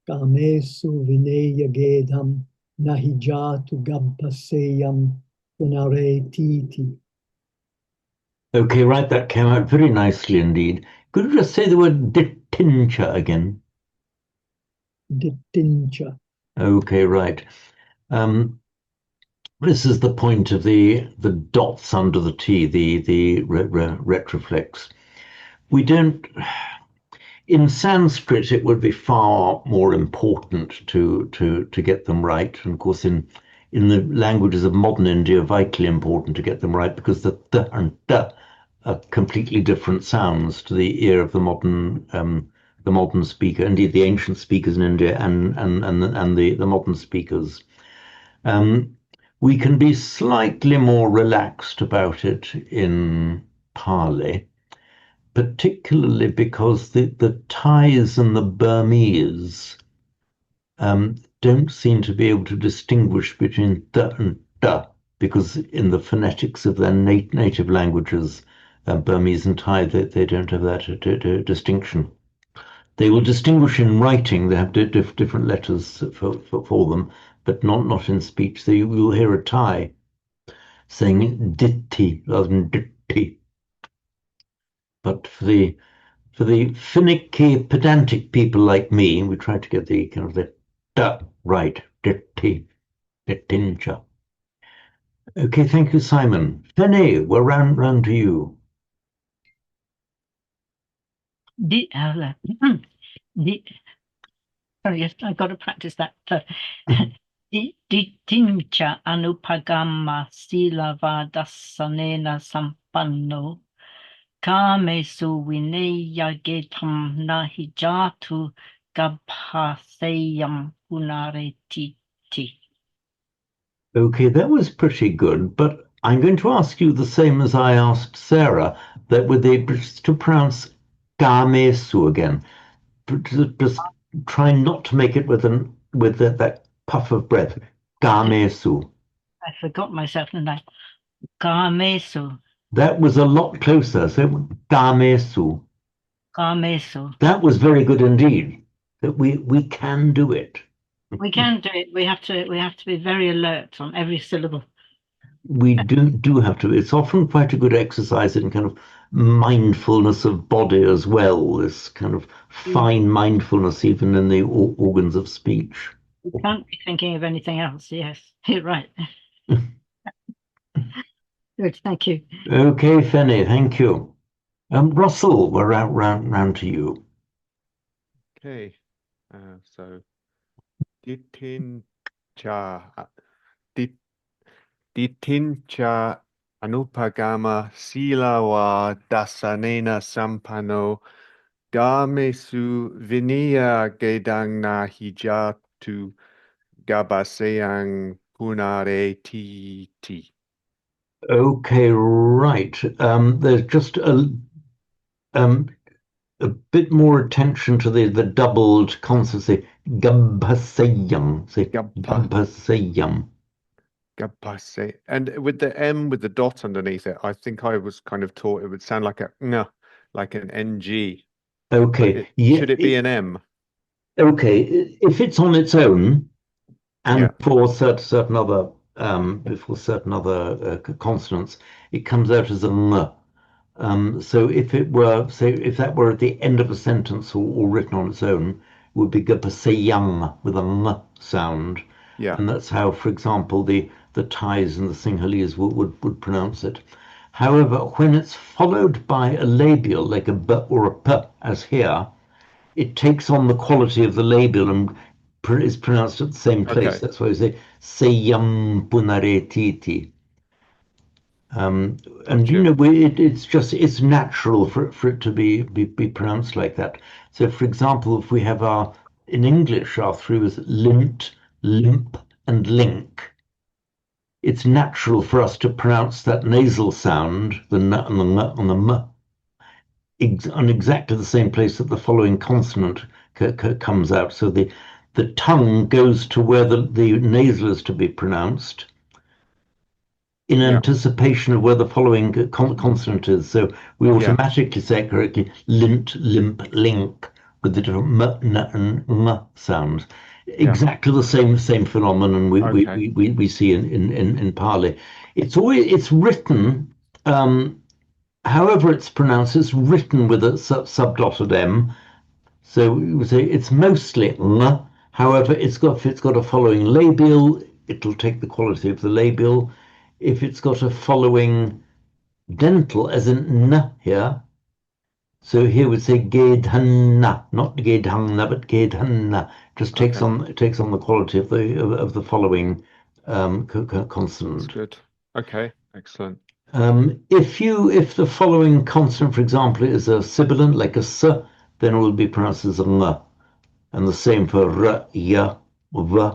kamesu vineya gedham nahijatu gabbaseyam punare titi. Okay, right, that came out very nicely indeed. Could you just say the word dittincha again? Dittincha. Okay, right. This is the point of the dots under the T, the retroflex. We don't. In Sanskrit, it would be far more important to get them right, and of course, in the languages of modern India, vitally important to get them right because the th and d are completely different sounds to the ear of the modern speaker. Indeed, the ancient speakers in India and the modern speakers. We can be slightly more relaxed about it in Pali, particularly because the Thais and the Burmese don't seem to be able to distinguish between th and d, because in the phonetics of their native languages, Burmese and Thai, they don't have that distinction. They will distinguish in writing. They have different letters for them, but not in speech. So you will hear a Thai saying ditti rather than ditti. But for the finicky, pedantic people like me, we try to get the kind of the da right, ditti, dittincha. Okay, thank you, Simon. Penny, we're round to you. Sorry, yes, I've got to practice that. Dittincha anupagamma silavadasanena sampanno kamesu vineya getam nahijatu gabhaseyam punaretiti. Okay, that was pretty good, but I'm going to ask you the same as I asked Sarah, that would they to pronounce gamesu again? Just try not to make it with that puff of breath. Gamesu. I forgot myself, and I gamesu. That was a lot closer. So gamesu. Gamesu. That was very good indeed. That we can do it. We can do it. We have to be very alert on every syllable. We do have to. It's often quite a good exercise in kind of mindfulness of body as well. This kind of fine mindfulness, even in the organs of speech. You can't be thinking of anything else. Yes, you're right. Good, thank you. Okay, Fanny, thank you. Russell, we're round to you. Okay, so dittincha anupagama silawa dasanena sampano gamesu vinaya gedangna hijatu gabaseyang punare titi. Okay, right. There's just a bit more attention to the doubled consonant. Gabhaseyam. Say gabhaseyam. Gabase. And with the M with the dot underneath it, I think I was kind of taught it would sound like a ng, like an NG. Okay. Should it be an M? Okay. If it's on its own, and Yeah. for certain other consonants, it comes out as a ng. So if it were, say, if that were at the end of a sentence or written on its own, it would be gapasayang with a ng sound. Yeah. And that's how, for example, the Thais and the Sinhalese would pronounce it. However, when it's followed by a labial, like a b or a p, as here, it takes on the quality of the labial and is pronounced at the same place. Okay. That's why we say sayam punare titi. And you Gotcha. know, it's natural for it to be pronounced like that. So, for example, if we have in English, our through is lint, limp, and link. It's natural for us to pronounce that nasal sound, the n and the m and the m, on exactly the same place that the following consonant comes out. So the tongue goes to where the nasal is to be pronounced, in Yeah. anticipation of where the following consonant is. So we Yeah. automatically say it correctly, lint, limp, link, with the different m, n, and m sounds. Yeah. Exactly the same phenomenon Okay. we see in Pali. It's written, however it's pronounced, it's written with a subdotted m. So we would say it's mostly ng. However, if it's got a following labial, it'll take the quality of the labial. If it's got a following dental, as in n here, so here we'd say gedhanna, not gedhanna, but gedhanna. Just takes Okay. on the quality of the following That's consonant. good. Okay. Excellent. If the following consonant, for example, is a sibilant like a s, then it will be pronounced as a ng, and the same for r, ya, v,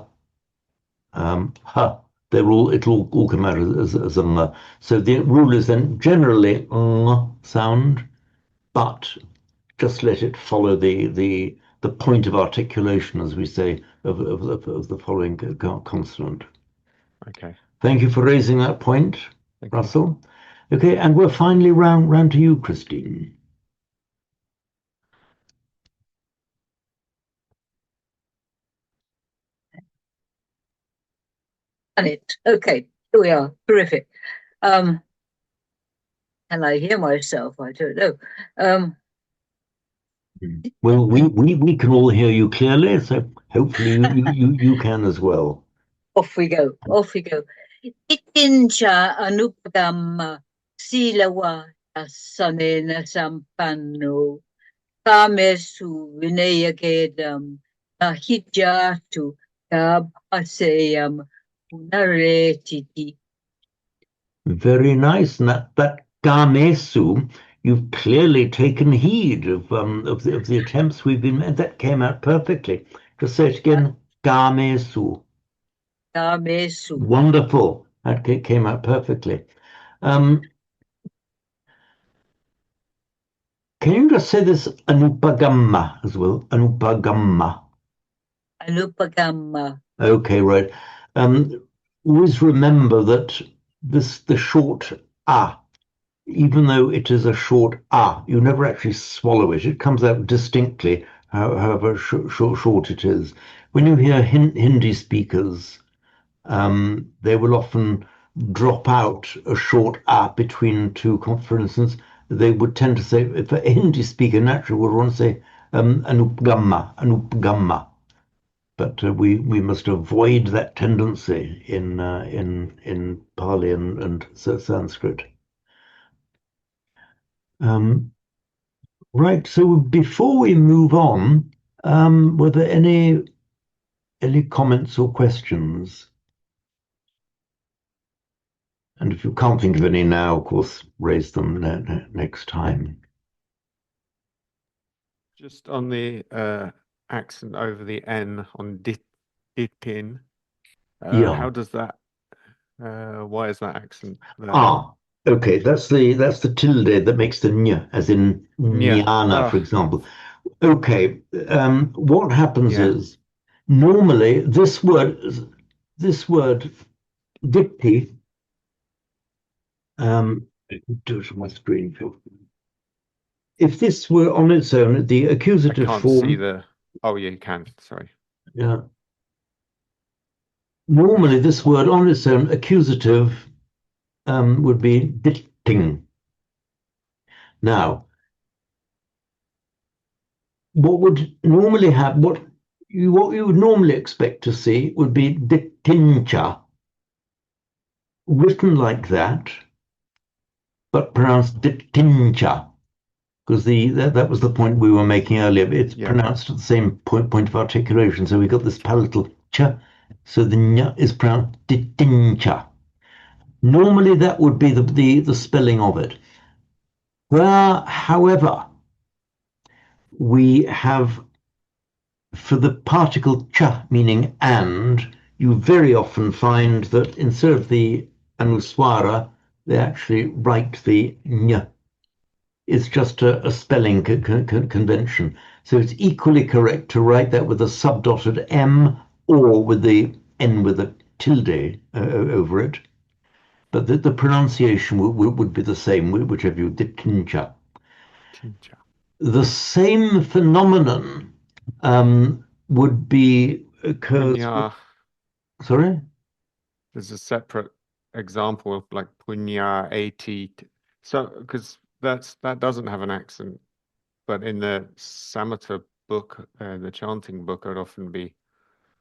ha. It'll all come out as a ng. So the rule is then generally ng sound, but just let it follow the point of articulation, as we say, of the following consonant. Okay. Thank you for raising that point, Thank you. Russell. Okay, and we're finally round to you, Christine. And it. Okay, here we are. Terrific. Can I hear myself? I don't know. Well, we can all hear you clearly, so hopefully you can as well. Off we go. Off we go. Itincha anupagam silawa sanena sampano kamesu vinayagedam nahijatu kabhaseyam naretiti. Very nice. And that gamesu, you've clearly taken heed of the attempts we've been made. That came out perfectly. Just say it again. Gamesu. Kamesu. Wonderful. That came out perfectly. Can you just say this anupagamma as well? Anupagamma. Anupagamma. Okay, right. Always remember that the short a, even though it is a short a, you never actually swallow it. It comes out distinctly, however short it is. When you hear Hindi speakers, they will often drop out a short a between two, for instance, they would tend to say, if a Hindi speaker naturally would want to say anupgamma. But we must avoid that tendency in Pali and Sanskrit. Right. So before we move on, were there any comments or questions? And if you can't think of any now, of course, raise them next time. Just on the accent over the N on ditin. Yeah. How does that? Why is that accent there? Okay. That's the tilde that makes the ny, as in nyana, for example. Okay. What happens is normally this word dipti. Do it on my screen, Phil. If this were on its own, the accusative I can't form. see the. Oh, yeah, you can. Sorry. Yeah. Normally, this word on its own, accusative, would be ditting. Now, what would normally happen, what you would normally expect to see would be ditincha, written like that, but pronounced ditincha, because that was the point we were making earlier. It's pronounced at the same point of articulation. So we got this palatal ch, so the ñ is pronounced ditincha. Normally that would be the spelling of it. Where, however, we have, for the particle ch, meaning and, you very often find that instead of the anuswara, they actually write the ñ. It's just a spelling convention. So it's equally correct to write that with a subdotted M or with the N with a tilde over it. But the pronunciation would be the same, whichever you did, tincha. The same phenomenon would be occurs. Sorry? There's a separate example of like punya 80. So, because that doesn't have an accent, but in the Samatha book, the chanting book, it'd often be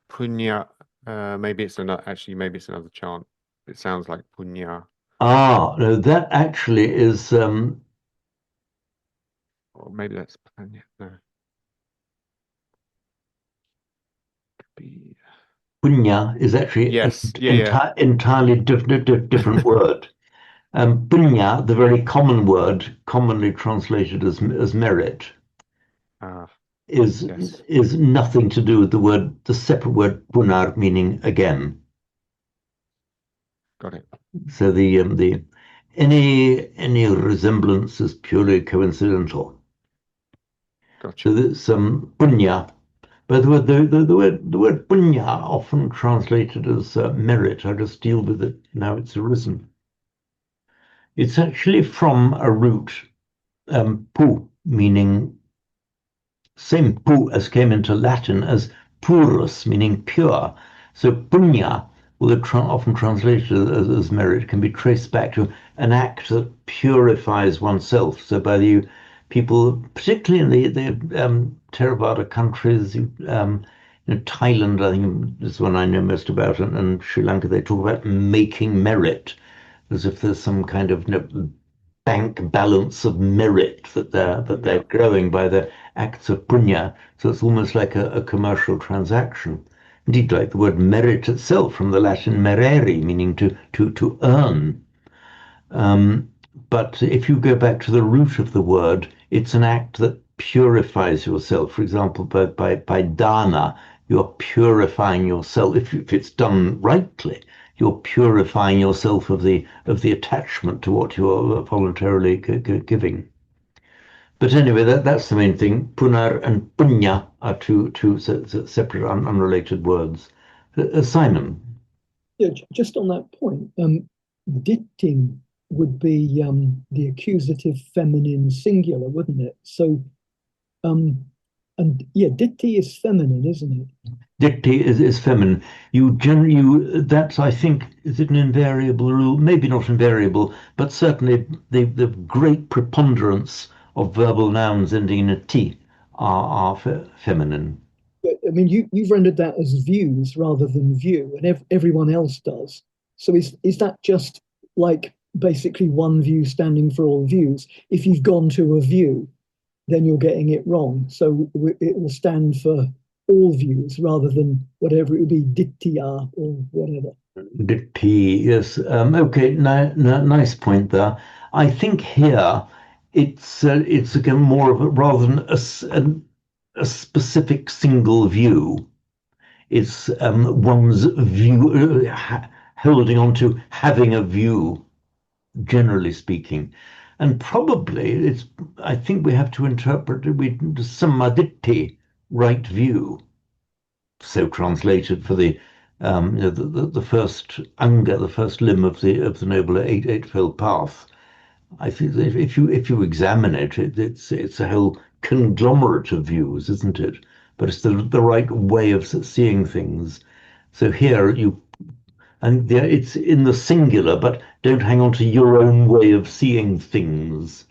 punya. Maybe it's another chant. It sounds like punya. Ah, no, that actually is. Or maybe that's punya. No. Could be. Punya is actually Yes, entirely different word. Punya, the very common word, commonly translated as merit, is nothing to do with the separate word punar, meaning again. Got it. So any resemblance is purely coincidental. Gotcha. So there's some punya, but the word punya, often translated as merit. I just deal with it now. It's arisen. It's actually from a root, pu, meaning same pu as came into Latin as purus, meaning pure. So punya, often translated as merit, can be traced back to an act that purifies oneself. So by the people, particularly in the Theravada countries, Thailand, I think is the one I know most about, and Sri Lanka, they talk about making merit, as if there's some kind of bank balance of merit that they're growing by the acts of punya. So it's almost like a commercial transaction. Indeed, like the word merit itself, from the Latin merere, meaning to earn. But if you go back to the root of the word, it's an act that purifies yourself. For example, by dana, you're purifying yourself. If it's done rightly, you're purifying yourself of the attachment to what you're voluntarily giving. But anyway, that's the main thing. Punar and punya are two separate, unrelated words. Simon. Yeah, just on that point, ditting would be the accusative feminine singular, wouldn't it? So, and yeah, ditti is feminine, isn't it? Ditti is feminine. That's, I think, is it an invariable rule? Maybe not invariable, but certainly the great preponderance of verbal nouns ending in a T are feminine. I mean, you've rendered that as views rather than view, and everyone else does. So is that just like basically one view standing for all views? If you've gone to a view, then you're getting it wrong. So it will stand for all views rather than whatever it would be, dittiya or whatever. Ditti, yes. Okay, nice point there. I think here it's again more of rather than a specific single view. It's one's view, holding on to having a view, generally speaking. And probably I think we have to interpret it with samaditi, right view. So translated for the first anga, the first limb of the noble eightfold path. I think if you examine it, it's a whole conglomerate of views, isn't it? But it's the right way of seeing things. So here it's in the singular, but don't hang on to your own way of seeing things.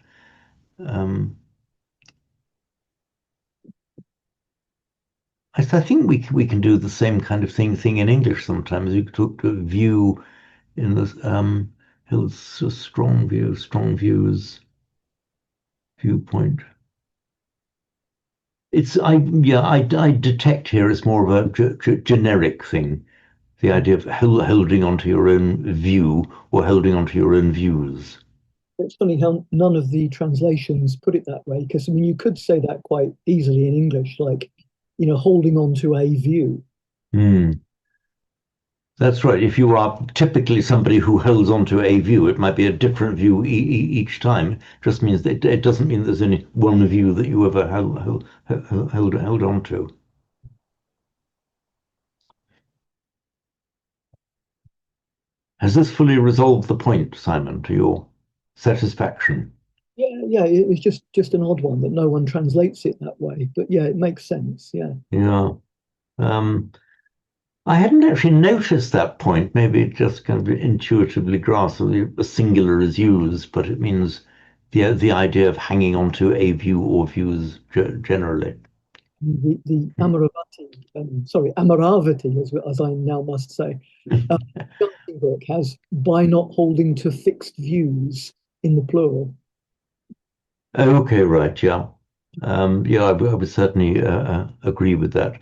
I think we can do the same kind of thing in English sometimes. You could talk to a view in the Hill's a strong views, viewpoint. I detect here it's more of a generic thing. The idea of holding onto your own view or holding onto your own views. It's funny how none of the translations put it that way, because I mean, you could say that quite easily in English, like, holding on to a view. That's right. If you are typically somebody who holds on to a view, it might be a different view each time. It just means that it doesn't mean there's only one view that you ever held on to. Has this fully resolved the point, Simon, to your satisfaction? Yeah, it was just an odd one that no one translates it that way. But yeah, it makes sense. Yeah. Yeah. I hadn't actually noticed that point. Maybe it just kind of intuitively grasped a singular is used, but it means the idea of hanging on to a view or views generally. The Amaravati, as I now must say, Chanting book has by not holding to fixed views in the plural. Okay, right, yeah. I would certainly agree with that.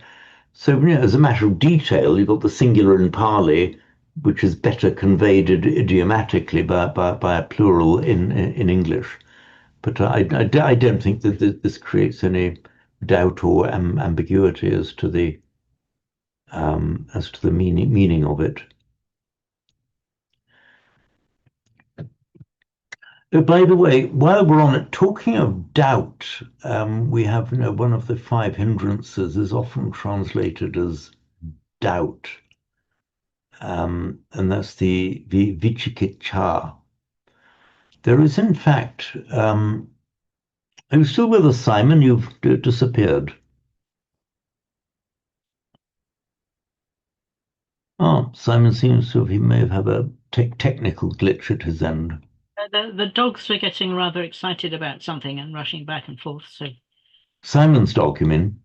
So, as a matter of detail, you've got the singular in Pali, which is better conveyed idiomatically by a plural in English. But I don't think that this creates any doubt or ambiguity as to the meaning of it. Oh, by the way, while we're on it, talking of doubt, we have one of the five hindrances is often translated as doubt, and that's the vicikiccha. There is, in fact, are you still with us, Simon? You've disappeared. Oh, Simon seems to have, he may have had a technical glitch at his end. The dogs were getting rather excited about something and rushing back and forth. So Simon's dog, you mean?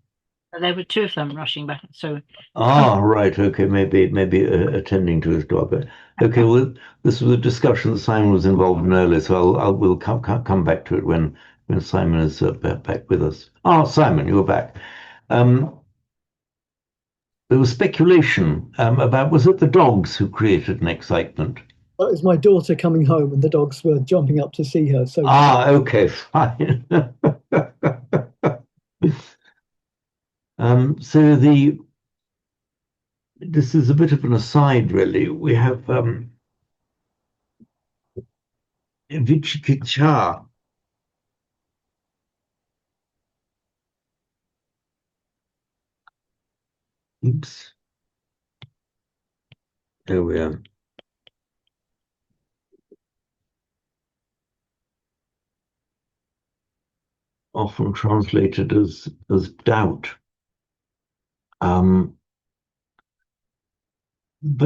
there were two of them rushing back. So Right. Okay. Maybe attending to his dog. Okay. Well, this was a discussion that Simon was involved in earlier, so we'll come back to it when Simon is back with us. Simon, you're back. There was speculation about, was it the dogs who created an excitement? Well, it was my daughter coming home, and the dogs were jumping up to see her. So Okay, fine. So this is a bit of an aside, really. We have Vicikiccha. Oops. There we are. Often translated as doubt. But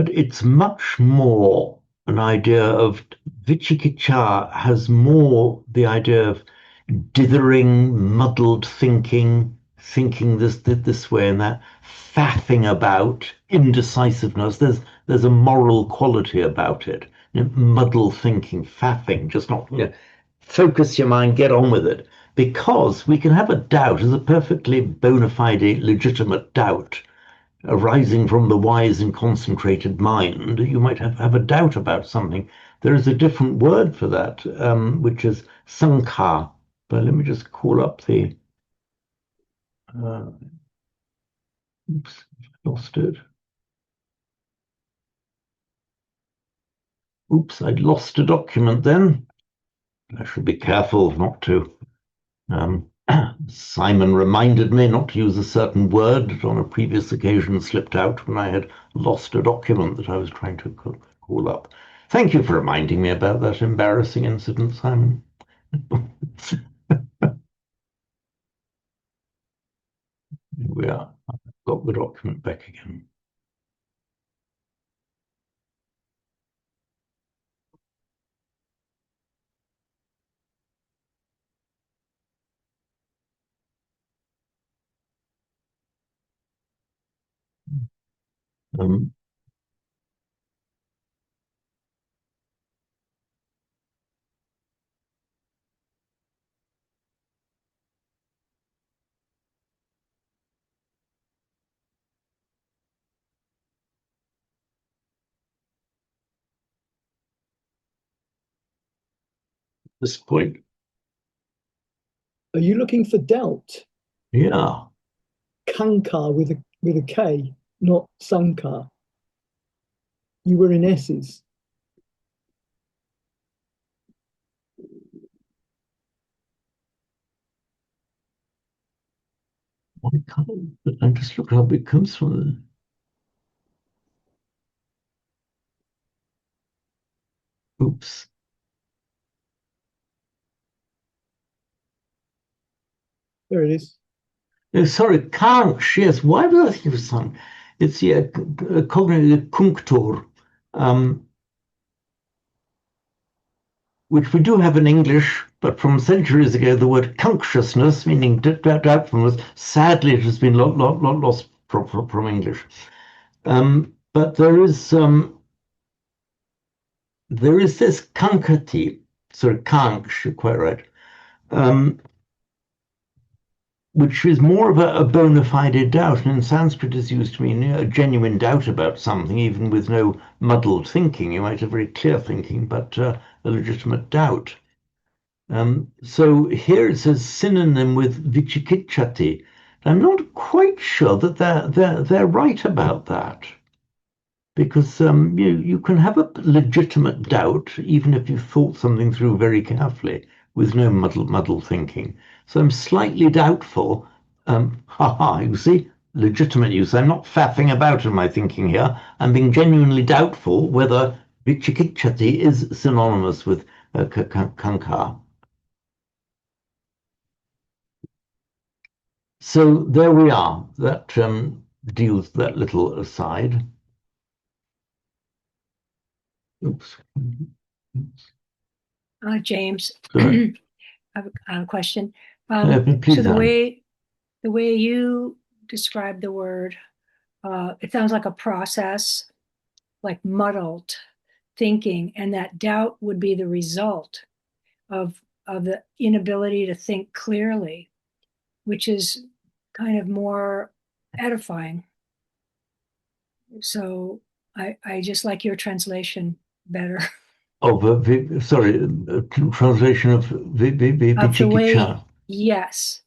it's much more an idea of Vicikiccha has more the idea of dithering, muddled thinking this way and that, faffing about, indecisiveness. There's a moral quality about it. Muddled thinking, faffing, just not focus your mind, get on with it. Because we can have a doubt as a perfectly bona fide, legitimate doubt arising from the wise and concentrated mind. You might have a doubt about something. There is a different word for that, which is sankha. But let me just call up the. Oops, lost it. Oops, I'd lost a document then. I should be careful not to. Simon reminded me not to use a certain word that on a previous occasion slipped out when I had lost a document that I was trying to call up. Thank you for reminding me about that embarrassing incident, Simon. Here we are. I've got the document back again. Um, this point, Are you looking for doubt? yeah. Kankar with a K, not Sankar. You were in S's. Why can't I just look how it comes from? Oops. There it is. Sorry, Kank, yes. Why was I thinking of something? It's cognitive cunctor, which we do have in English, but from centuries ago, the word consciousness, meaning doubtfulness, sadly, it has been lost from English. But there is this kankati, sorry, kank, quite right, which is more of a bona fide doubt, and in Sanskrit is used to mean a genuine doubt about something, even with no muddled thinking. You might have very clear thinking, but a legitimate doubt. So here it says synonym with vichikitchati. I'm not quite sure that they're right about that, because you can have a legitimate doubt even if you've thought something through very carefully with no muddled thinking. So I'm slightly doubtful. You see, legitimate use. I'm not faffing about in my thinking here. I'm being genuinely doubtful whether vichikitchati is synonymous with kankar. So there we are. That deals that little aside. Oops. James, Sorry. I have a question. Please, So Anne. the way you describe the word, it sounds like a process, like muddled thinking, and that doubt would be the result of the inability to think clearly, which is kind of more edifying. So I just like your translation better. Of translation of Of the way, Vichikitcha. yes,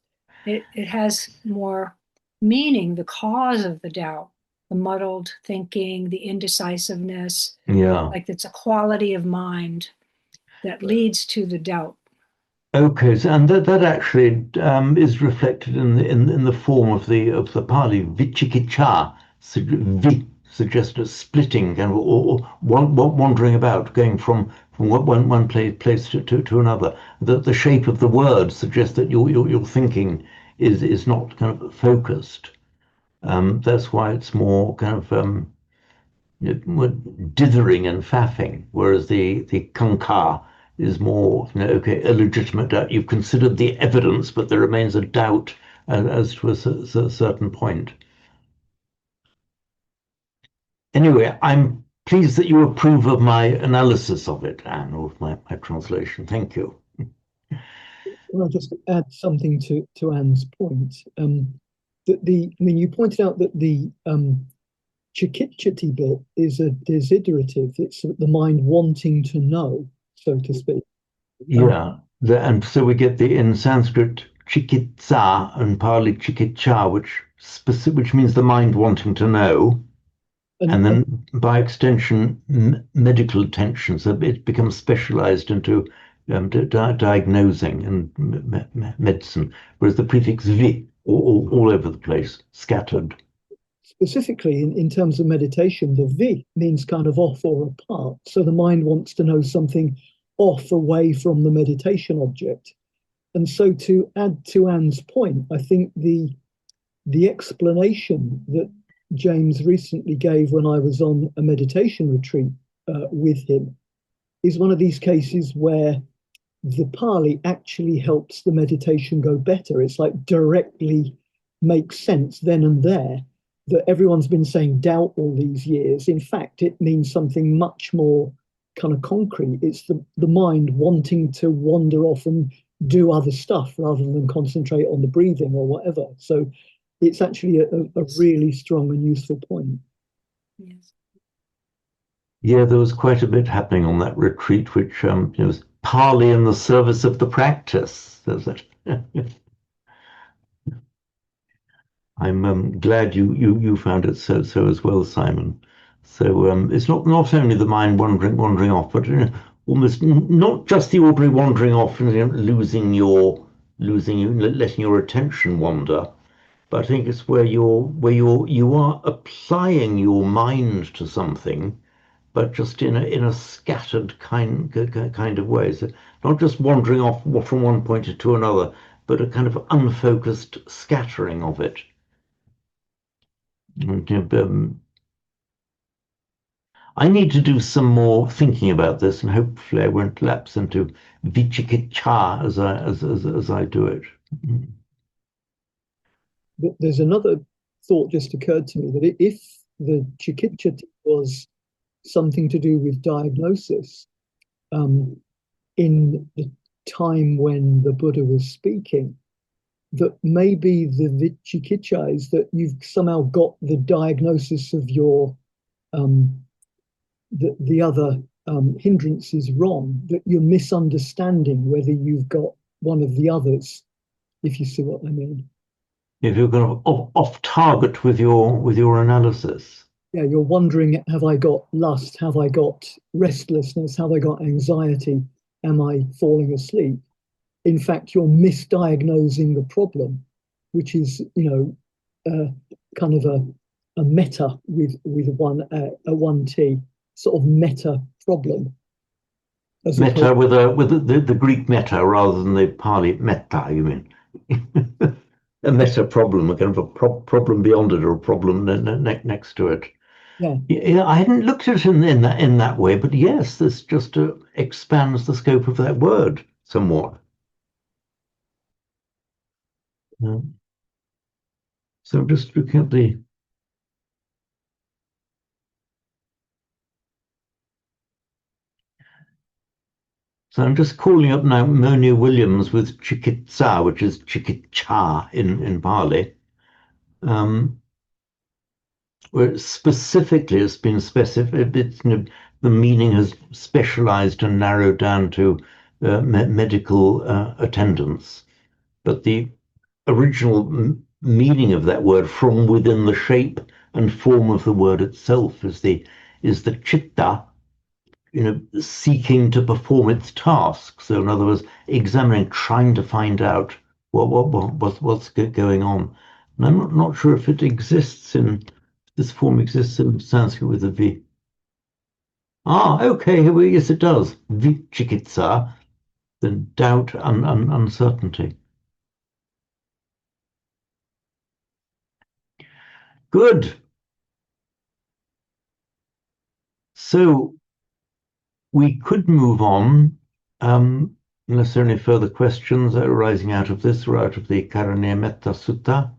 it has more meaning, the cause of the doubt, the muddled thinking, the indecisiveness, Yeah. like it's a quality of mind that leads to the doubt. Okay, so, and that actually is reflected in the form of the Pali vichikitcha. Vi suggests a splitting or wandering about, going from one place to another. The shape of the word suggests that your thinking is not kind of focused. That's why it's more kind of dithering and faffing, whereas the kankar is more, okay, a legitimate doubt. You've considered the evidence, but there remains a doubt as to a certain point. Anyway, I'm pleased that you approve of my analysis of it, Anne, or my translation. Thank you. Well, I'll just add something to Anne's point. You pointed out that the chikitchati bit is a desiderative. It's the mind wanting to know, so to speak. Yeah, and so we get in Sanskrit chikitsa and Pali chikitcha, which means the mind wanting to know, and then by extension medical attention. So it becomes specialized into diagnosing and medicine, whereas the prefix vi all over the place, scattered. Specifically, in terms of meditation, the vi means kind of off or apart. So the mind wants to know something off, away from the meditation object. And so to add to Anne's point, I think the explanation that James recently gave when I was on a meditation retreat with him is one of these cases where the Pali actually helps the meditation go better. It's like directly makes sense then and there that everyone's been saying doubt all these years. In fact, it means something much more kind of concrete. It's the mind wanting to wander off and do other stuff rather than concentrate on the breathing or whatever. So it's actually a really strong and useful point. Yes. Yeah, there was quite a bit happening on that retreat, which was Pali in the service of the practice. There's it. I'm glad you found it so as well, Simon. So it's not only the mind wandering off, but almost not just the ordinary wandering off and letting your attention wander, but I think it's where you are applying your mind to something, but just in a scattered kind of way. So not just wandering off from one point to another, but a kind of unfocused scattering of it. I need to do some more thinking about this, and hopefully I won't lapse into vichikiccha as I do it. There's another thought just occurred to me, that if the chikitsa was something to do with diagnosis, in the time when the Buddha was speaking, that maybe the vichikiccha is that you've somehow got the diagnosis of your the other hindrances wrong, that you're misunderstanding whether you've got one of the others, if you see what I mean. If you're kind of off target with your analysis. Yeah, you're wondering, have I got lust? Have I got restlessness? Have I got anxiety? Am I falling asleep? In fact, you're misdiagnosing the problem, which is, kind of a meta with a 1T, sort of meta problem. Meta with the Greek meta rather than the Pali metta, you mean? A meta problem, a kind of a problem beyond it, or a problem next to it. Yeah, I hadn't looked at it in that way, but yes, this just expands the scope of that word somewhat. So I'm just looking at the. So I'm just calling up now Moni Williams with chikitsa, which is chikitcha in Pali. Where specifically it's been specific, the meaning has specialized and narrowed down to medical attendance. But the original meaning of that word, from within the shape and form of the word itself, is the chitta, seeking to perform its task. So in other words, examining, trying to find out what's going on. And I'm not sure if it exists in this form exists in Sanskrit with a V. Okay, yes it does. Vichikitsa, then doubt and uncertainty. Good. So we could move on, unless there are any further questions arising out of this or out of the Karaniya Metta Sutta,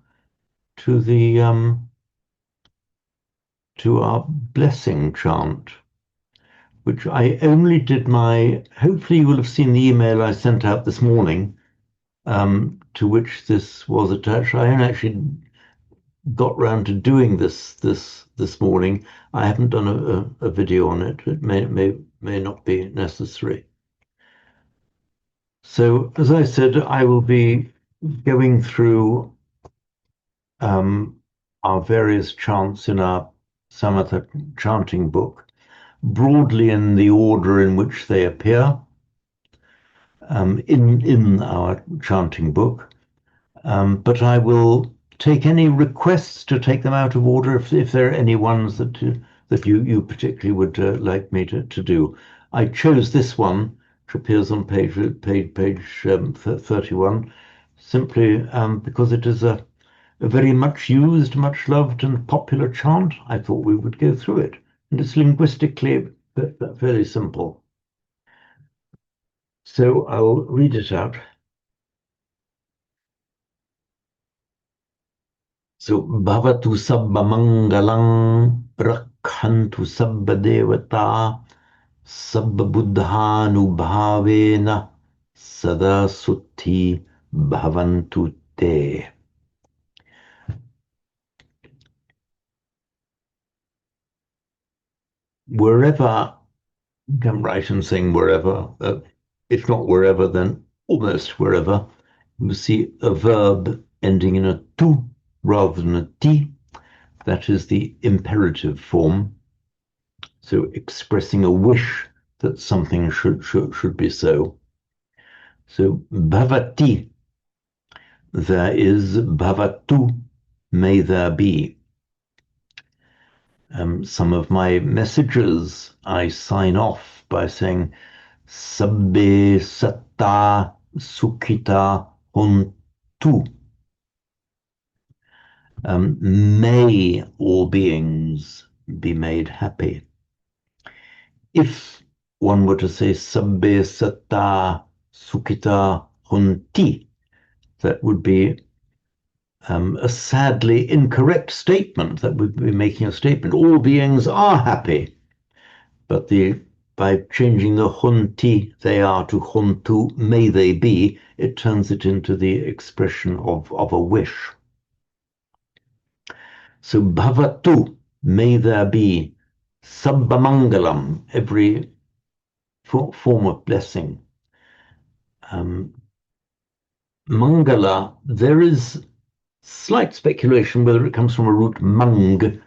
to our blessing chant, which I only did hopefully you will have seen the email I sent out this morning, to which this was attached. I only actually got round to doing this morning. I haven't done a video on it. It may not be necessary. So as I said, I will be going through our various chants in our Samatha chanting book, broadly in the order in which they appear in our chanting book. But I will take any requests to take them out of order if there are any ones that you particularly would like me to do. I chose this one, which appears on page 31, simply because it is a very much used, much loved and popular chant. I thought we would go through it. And it's linguistically fairly simple. So I'll read it out. So bhavatu sabba mangalang rakhantu sabba devata sabba buddhanubhavena sada sutti bhavantu te. Wherever, I'm right in saying wherever, if not wherever, then almost wherever, you see a verb ending in a tu rather than a ti. That is the imperative form. So expressing a wish that something should be so. So bhavati, there is; bhavatu, may there be. Some of my messages I sign off by saying sabbe satta sukhita hontu. May all beings be made happy. If one were to say sabbe satta sukhita honti, that would be a sadly incorrect statement. That would be making a statement. All beings are happy. But by changing the honti, they are, to hontu, may they be, it turns it into the expression of a wish. So bhavatu, may there be; sabbamangalam, every form of blessing. Mangala, there is slight speculation whether it comes from a root mang,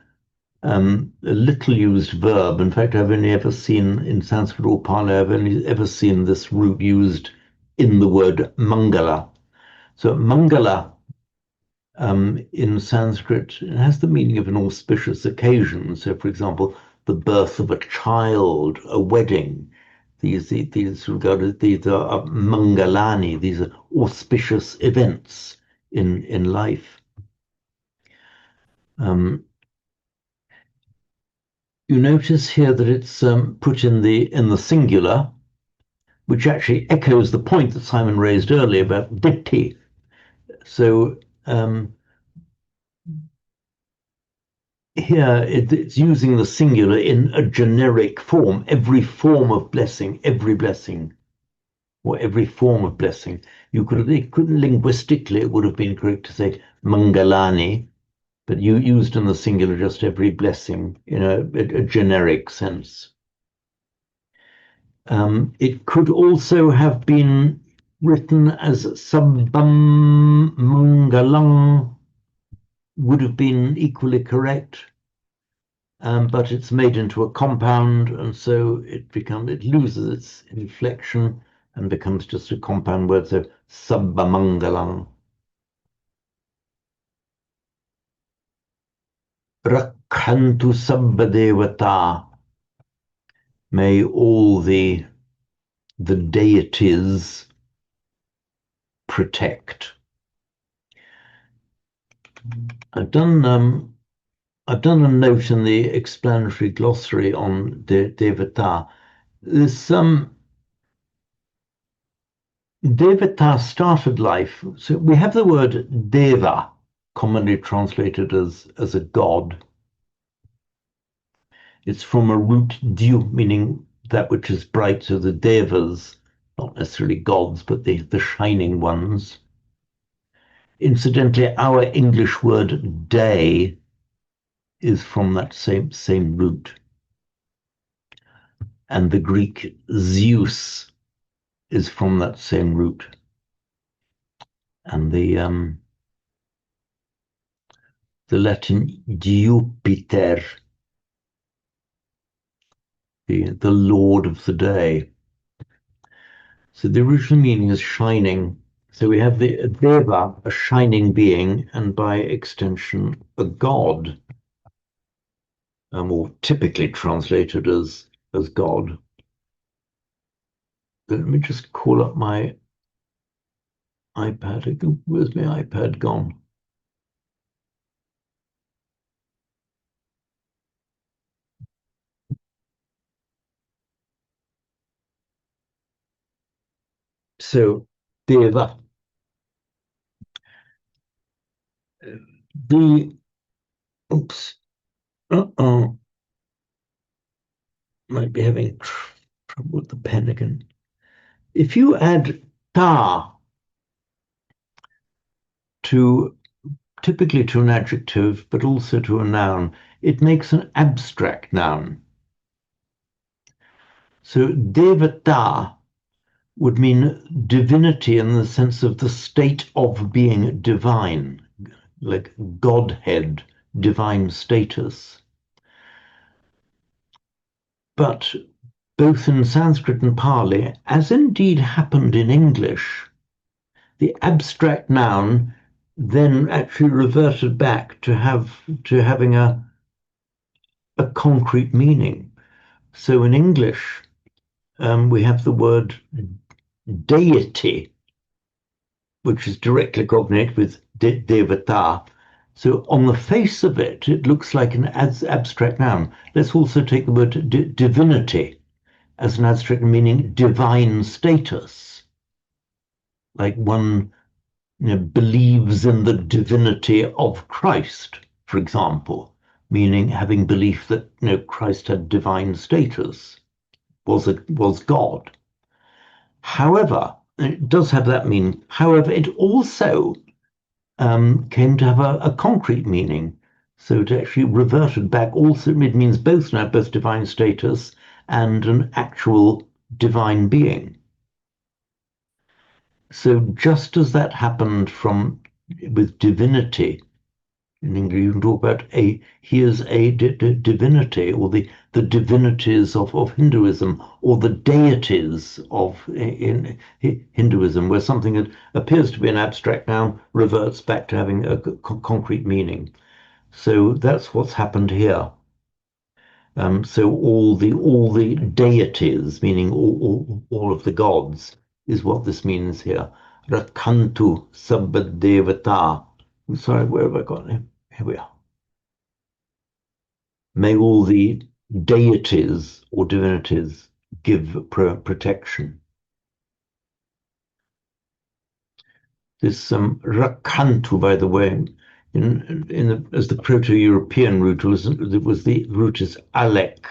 a little used verb. In fact, I've only ever seen in Sanskrit or Pali, I've only ever seen this root used in the word mangala. So mangala in Sanskrit, it has the meaning of an auspicious occasion. So, for example, the birth of a child, a wedding. These regarded, these are mangalani. These are auspicious events in life. You notice here that it's put in the singular, which actually echoes the point that Simon raised earlier about ditti. So here it's using the singular in a generic form. Every form of blessing, every blessing, or every form of blessing. It couldn't linguistically, it would have been correct to say mangalani, but you used in the singular just every blessing in a generic sense. It could also have been written as sabbam mangalang, would have been equally correct, but it's made into a compound, and so it loses its inflection and becomes just a compound word. So sabbamangalang. Rakhantu sabbadevata, may all the deities protect. I've done a note in the explanatory glossary on devata. There's some devata started life. So we have the word deva, commonly translated as a god. It's from a root dew, meaning that which is bright. So the devas, not necessarily gods, but the shining ones. Incidentally, our English word day is from that same root. And the Greek Zeus is from that same root. And the Latin Jupiter, the Lord of the day. So the original meaning is shining. So we have the Deva, a shining being, and by extension, a god, or typically translated as God. Let me just call up my iPad. Where's my iPad gone? So Deva. The, oops, uh-oh, might be having trouble with the pen again. If you add ta to, typically to an adjective, but also to a noun, it makes an abstract noun. So devata would mean divinity in the sense of the state of being divine, like Godhead, divine status. But both in Sanskrit and Pali, as indeed happened in English, the abstract noun then actually reverted back to having a concrete meaning. So in English, we have the word deity, which is directly cognate with devata. So on the face of it, it looks like an abstract noun. Let's also take the word divinity as an abstract meaning divine status. Like one believes in the divinity of Christ, for example, meaning having belief that Christ had divine status, was God. However, it does have that meaning. However, it also came to have a concrete meaning. So it actually reverted back also, it means both now, both divine status and an actual divine being. So just as that happened with divinity, in English you can talk about here's a divinity, or the divinities of Hinduism, or the deities of in Hinduism, where something that appears to be an abstract noun reverts back to having a concrete meaning. So that's what's happened here. So all the deities, meaning all of the gods, is what this means here. Rakantu Sabbadevata. Sorry, where have I got it? Here we are. May all the deities or divinities give protection. This Rakantu, by the way, as the Proto-European root the root is Alek.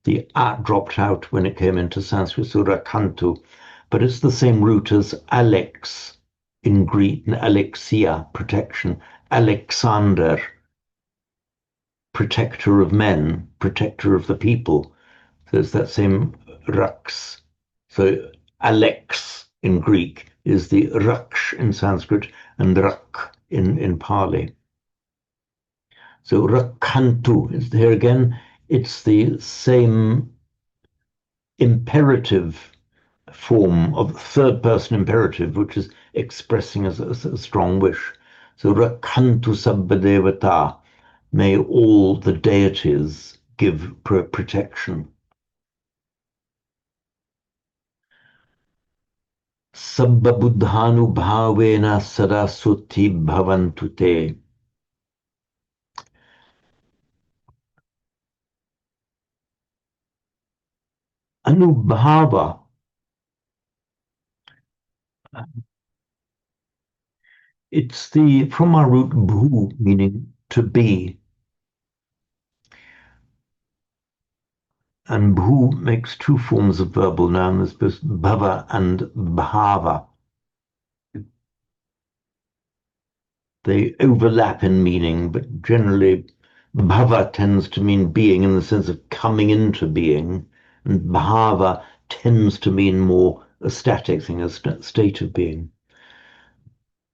The A dropped out when it came into Sanskrit, so Rakantu. But it's the same root as Alex in Greek, and Alexia, protection. Alexander, protector of men, protector of the people. So it's that same Raks. So Alex in Greek is the Raksh in Sanskrit and Rak in Pali. So Rakantu is here again. It's the same imperative form of third person imperative, which is expressing as a strong wish. So Rakantu Sabbadevata, may all the deities give protection. Sabba buddhanu bhavena saraswati bhavantu te. Anubhava. It's from our root bhu, meaning to be. And bhu makes two forms of verbal noun. There's both bhava and bhava. They overlap in meaning, but generally bhava tends to mean being in the sense of coming into being, and bhava tends to mean more a static thing, a state of being.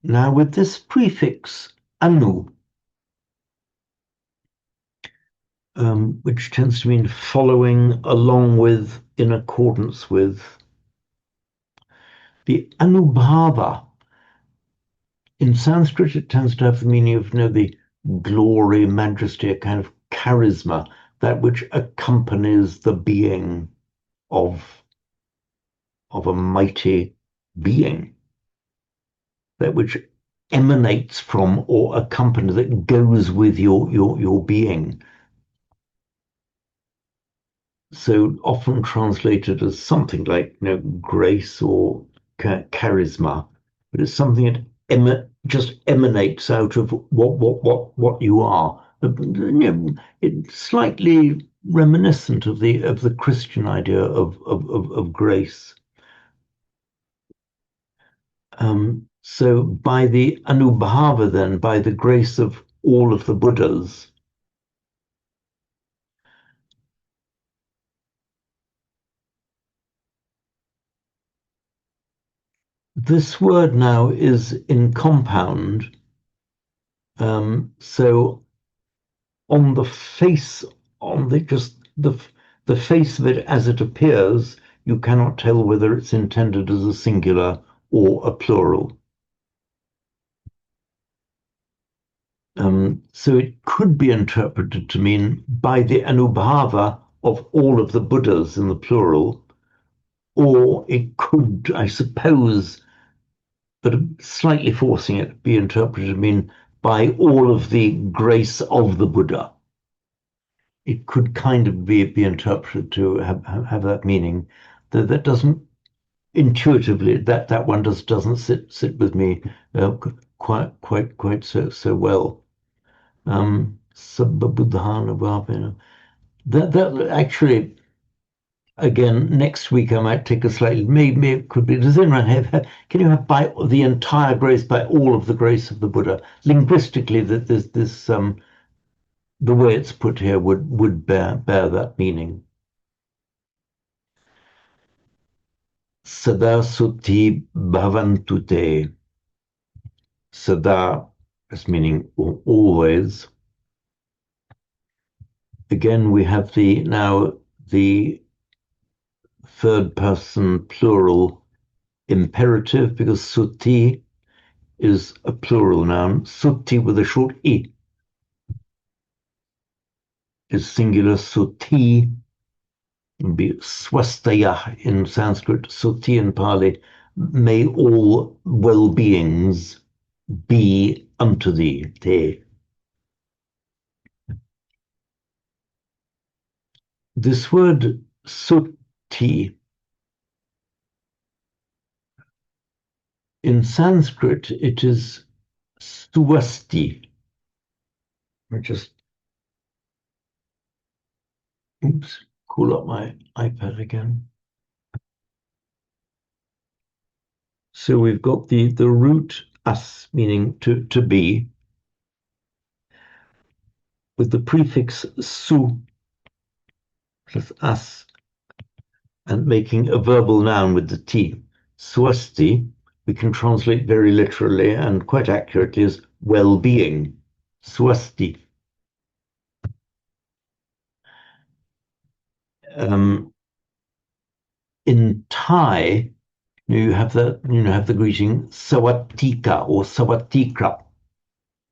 Now with this prefix anu, which tends to mean following, along with, in accordance with, the anubhava in Sanskrit it tends to have the meaning of the glory, majesty, a kind of charisma, that which accompanies the being of a mighty being, that which emanates from or accompanies, that goes with your being. So often translated as something like grace or charisma, but it's something that just emanates out of what you are. It's slightly reminiscent of the Christian idea of grace. So by the Anubhava, then, by the grace of all of the Buddhas, this word now is in compound. So on the face, on the face of it as it appears, you cannot tell whether it's intended as a singular or a plural. So it could be interpreted to mean by the Anubhava of all of the Buddhas in the plural, or it could, I suppose, but slightly forcing it, be interpreted to mean by all of the grace of the Buddha. It could kind of be interpreted to have that meaning. That doesn't intuitively, that one doesn't sit with me quite so well. That actually, again, next week I might take a slightly, maybe it could be, does anyone can you have by the entire grace, by all of the grace of the Buddha? Linguistically, that there's this, the way it's put here would bear that meaning. Sada suti bhavantu te. Sada is meaning always. Again, we have now the third person plural imperative, because suti is a plural noun. Suti with a short I is singular. Suti would be swastaya in Sanskrit. Suti in Pali. May all well-beings be unto thee. Te. This word suti in Sanskrit, it is swasti. I just cool up my iPad again. So we've got the root as, meaning to be, with the prefix su plus as, and making a verbal noun with the T. Swasti, we can translate very literally and quite accurately as well-being. Swasti. In Thai, you have the greeting sawatika or sawatika.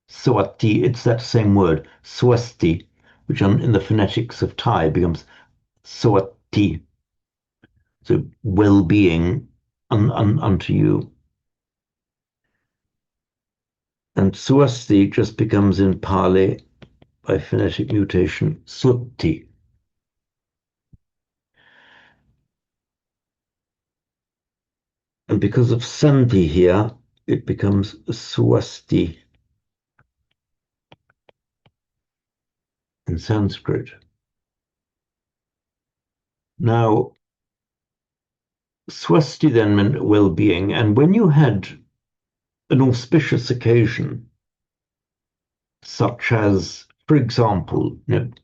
Sawati, it's that same word, swasti, which in the phonetics of Thai becomes sawati. So well-being unto you. And swasti just becomes in Pali, by phonetic mutation, sutti. And because of sandhi here, it becomes swasti in Sanskrit. Now, swasti then meant well-being, and when you had an auspicious occasion, such as, for example, an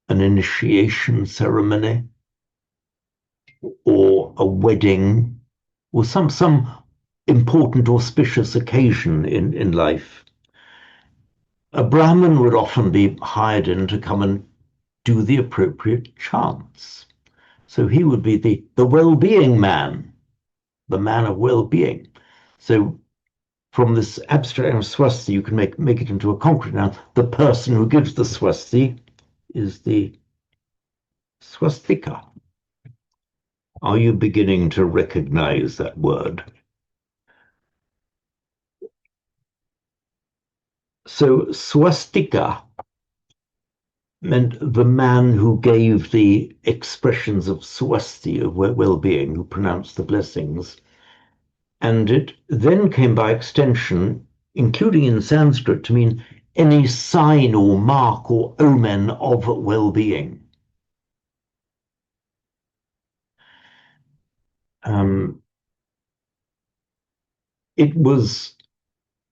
initiation ceremony, or a wedding, or some important auspicious occasion in life, a Brahmin would often be hired in to come and do the appropriate chants. So he would be the well-being man, the man of well-being. So from this abstract of swasti, you can make it into a concrete noun. The person who gives the swasti is the swastika. Are you beginning to recognize that word? So swastika meant the man who gave the expressions of swasti, of well-being, who pronounced the blessings. And it then came by extension, including in Sanskrit, to mean any sign or mark or omen of well-being. It was,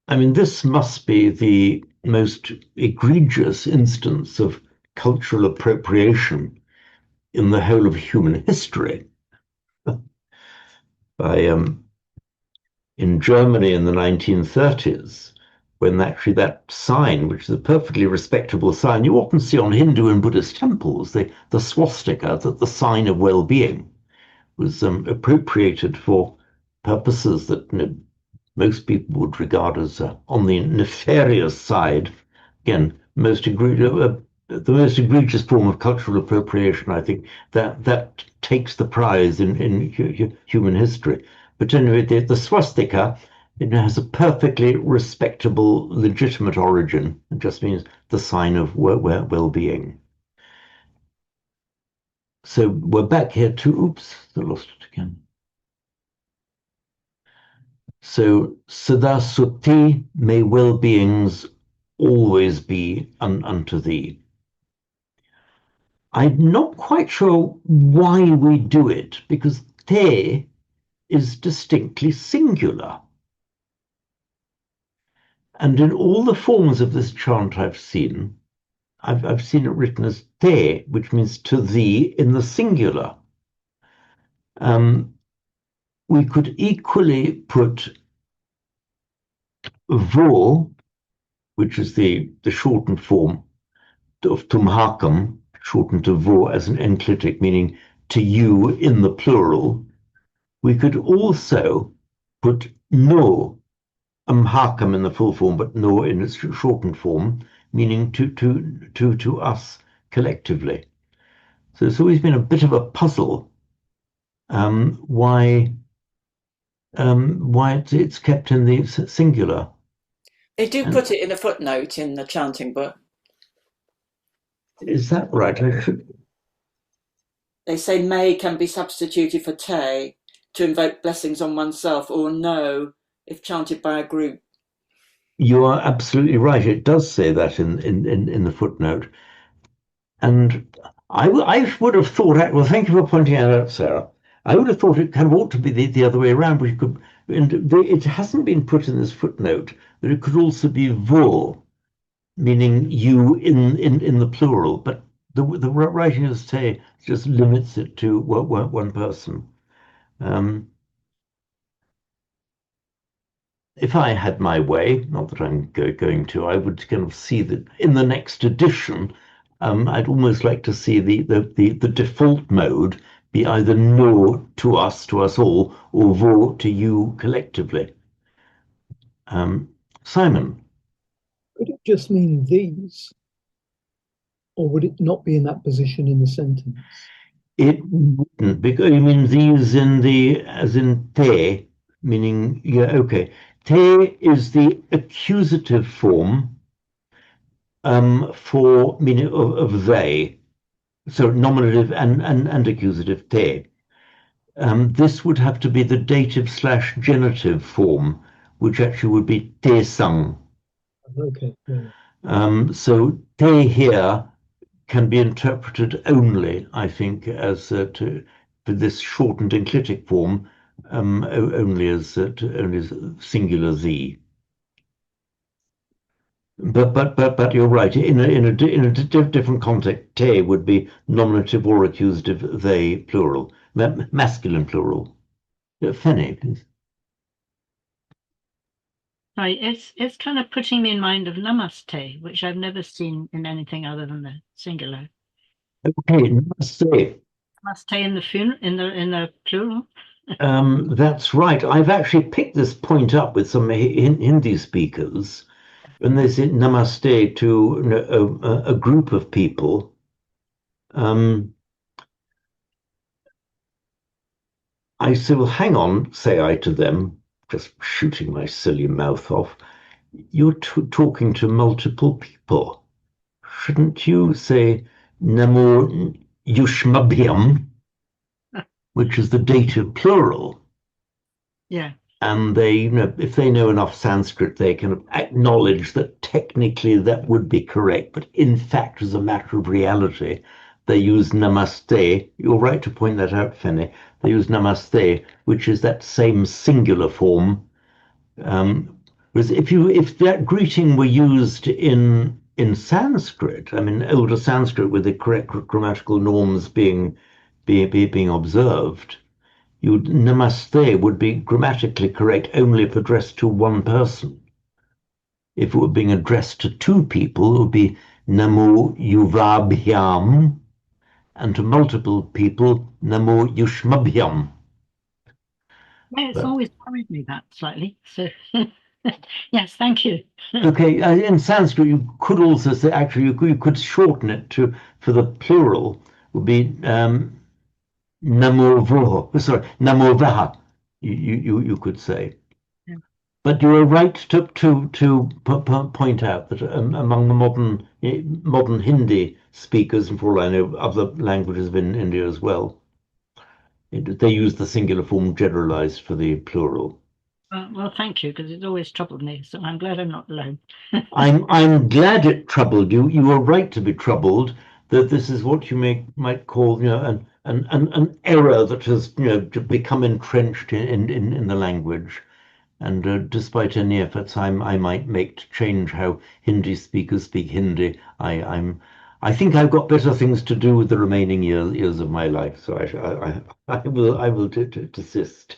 I mean, this must be the most egregious instance of cultural appropriation in the whole of human history. In Germany in the 1930s, when actually that sign, which is a perfectly respectable sign, you often see on Hindu and Buddhist temples, the swastika, the sign of well-being, was appropriated for purposes that most people would regard as on the nefarious side. Again, the most egregious form of cultural appropriation, I think, that takes the prize in human history. But anyway, the swastika, it has a perfectly respectable, legitimate origin. It just means the sign of well-being. So we're back here to, oops, I lost it again. So Sada Suti, may well-beings always be unto thee. I'm not quite sure why we do it, because te is distinctly singular. And in all the forms of this chant I've seen it written as te, which means to thee in the singular. We could equally put vo, which is the shortened form of tumhakam, shortened to vo as an enclitic, meaning to you in the plural. We could also put no, amhakam in the full form, but no in its shortened form, meaning to us collectively. So it's always been a bit of a puzzle why it's kept in the singular. They do put it in a footnote in the chanting book. Is that right? They say may can be substituted for te to invoke blessings on oneself, or no if chanted by a group. You are absolutely right. It does say that in the footnote. And I would have thought, well, thank you for pointing that out, Sarah. I would have thought it kind of ought to be the other way around. It hasn't been put in this footnote, but it could also be vo, meaning you in the plural. But the writing of te just limits it to one person. If I had my way, not that I'm going to, I would kind of see that in the next edition, I'd almost like to see the default mode be either no to us all, or vo to you collectively. Simon. Could it just mean these? Or would it not be in that position in the sentence? It wouldn't, because you mean these as in te, meaning, yeah, okay. Te is the accusative form for meaning of they. So nominative and accusative te. This would have to be the dative/genitive form, which actually would be te sang. Okay. Yeah. So te here can be interpreted only, I think, as for this shortened enclitic form, only as singular thee. But you're right. In a different context, te would be nominative or accusative they plural, masculine plural. Fanny, please. Right, it's kind of putting me in mind of namaste, which I've never seen in anything other than the singular. Okay, namaste. Namaste in the plural. That's right. I've actually picked this point up with some Hindi speakers. When they say namaste to a group of people, I say, well, hang on, say I to them, just shooting my silly mouth off. You're talking to multiple people. Shouldn't you say namo yushmabhyam, which is the dative plural? Yeah. and they, if they know enough Sanskrit, they can acknowledge that technically that would be correct, but in fact, as a matter of reality, they use namaste. You're right to point that out, Fenny. They use namaste, which is that same singular form. Whereas if that greeting were used in Sanskrit, I mean older Sanskrit with the correct grammatical norms being observed, namaste would be grammatically correct only if addressed to one person. If it were being addressed to two people, it would be namo yuvabhyam, and to multiple people, namo yushmabhyam. Yeah, it's always worried me that slightly. So, yes, thank you. Okay, in Sanskrit, you could also say, actually, you could shorten it to, for the plural, would be namo vaha, you could say. Yeah. But you are right to point out that among the modern Hindi speakers, and for all I know, other languages in India as well, they use the singular form generalized for the plural. Well, thank you, because it's always troubled me. So I'm glad I'm not alone. I'm glad it troubled you. You were right to be troubled. That this is what you might call, an error that has, become entrenched in the language. And despite any efforts I might make to change how Hindi speakers speak Hindi, I think I've got better things to do with the remaining years of my life. So I will desist.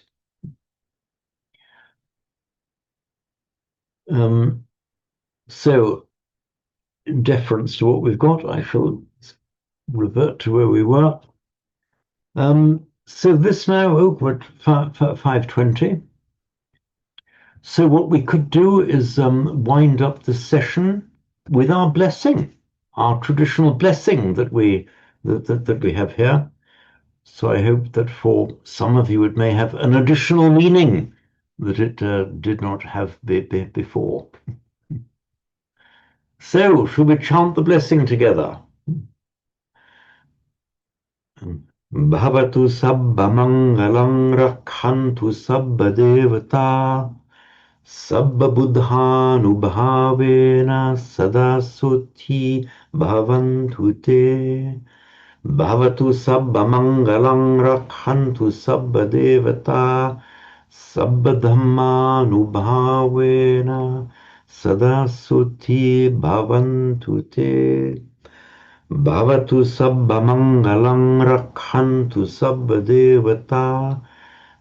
So, in deference to what we've got, I shall revert to where we were. So this now, we're at 5:20. So what we could do is wind up the session with our blessing, our traditional blessing that we have here. So I hope that for some of you it may have an additional meaning that it did not have before. So, shall we chant the blessing together? Bhavatu sabba mangalam rakhantu sabba devata sabba buddhanubhavena sada sutti bhavantu te. Bhavatu sabba mangalam rakhantu sabba devata sabba dhammanubhavena sada sutti bhavantu te. Bhavatu sabba mangalam rakhantu sabba devata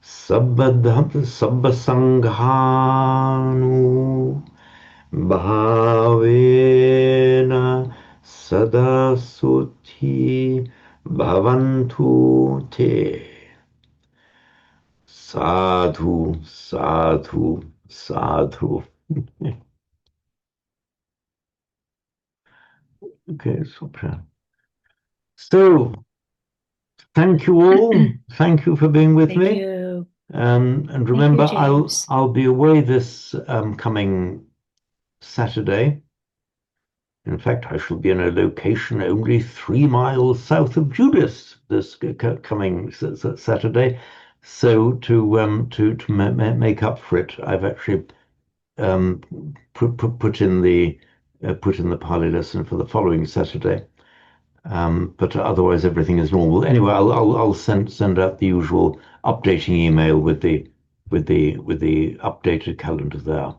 sabba sanghanu bhavena sada sutti bhavantu te. Sadhu, sadhu, sadhu. Okay, super. So, thank you all. Thank you for being with Thank me. you. And remember, James. I'll be away this coming Saturday. In fact, I shall be in a location only 3 miles south of Judas this coming Saturday. So to make up for it, I've actually put in the Pali lesson for the following Saturday. But otherwise everything is normal. Anyway, I'll send out the usual updating email with the updated calendar there.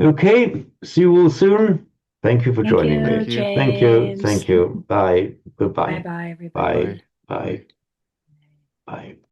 Okay, see you all soon. Thank you for joining me. Thank you. Thank you. James. Thank you. Bye. Goodbye. Bye-bye, everybody. Bye. Bye. Bye.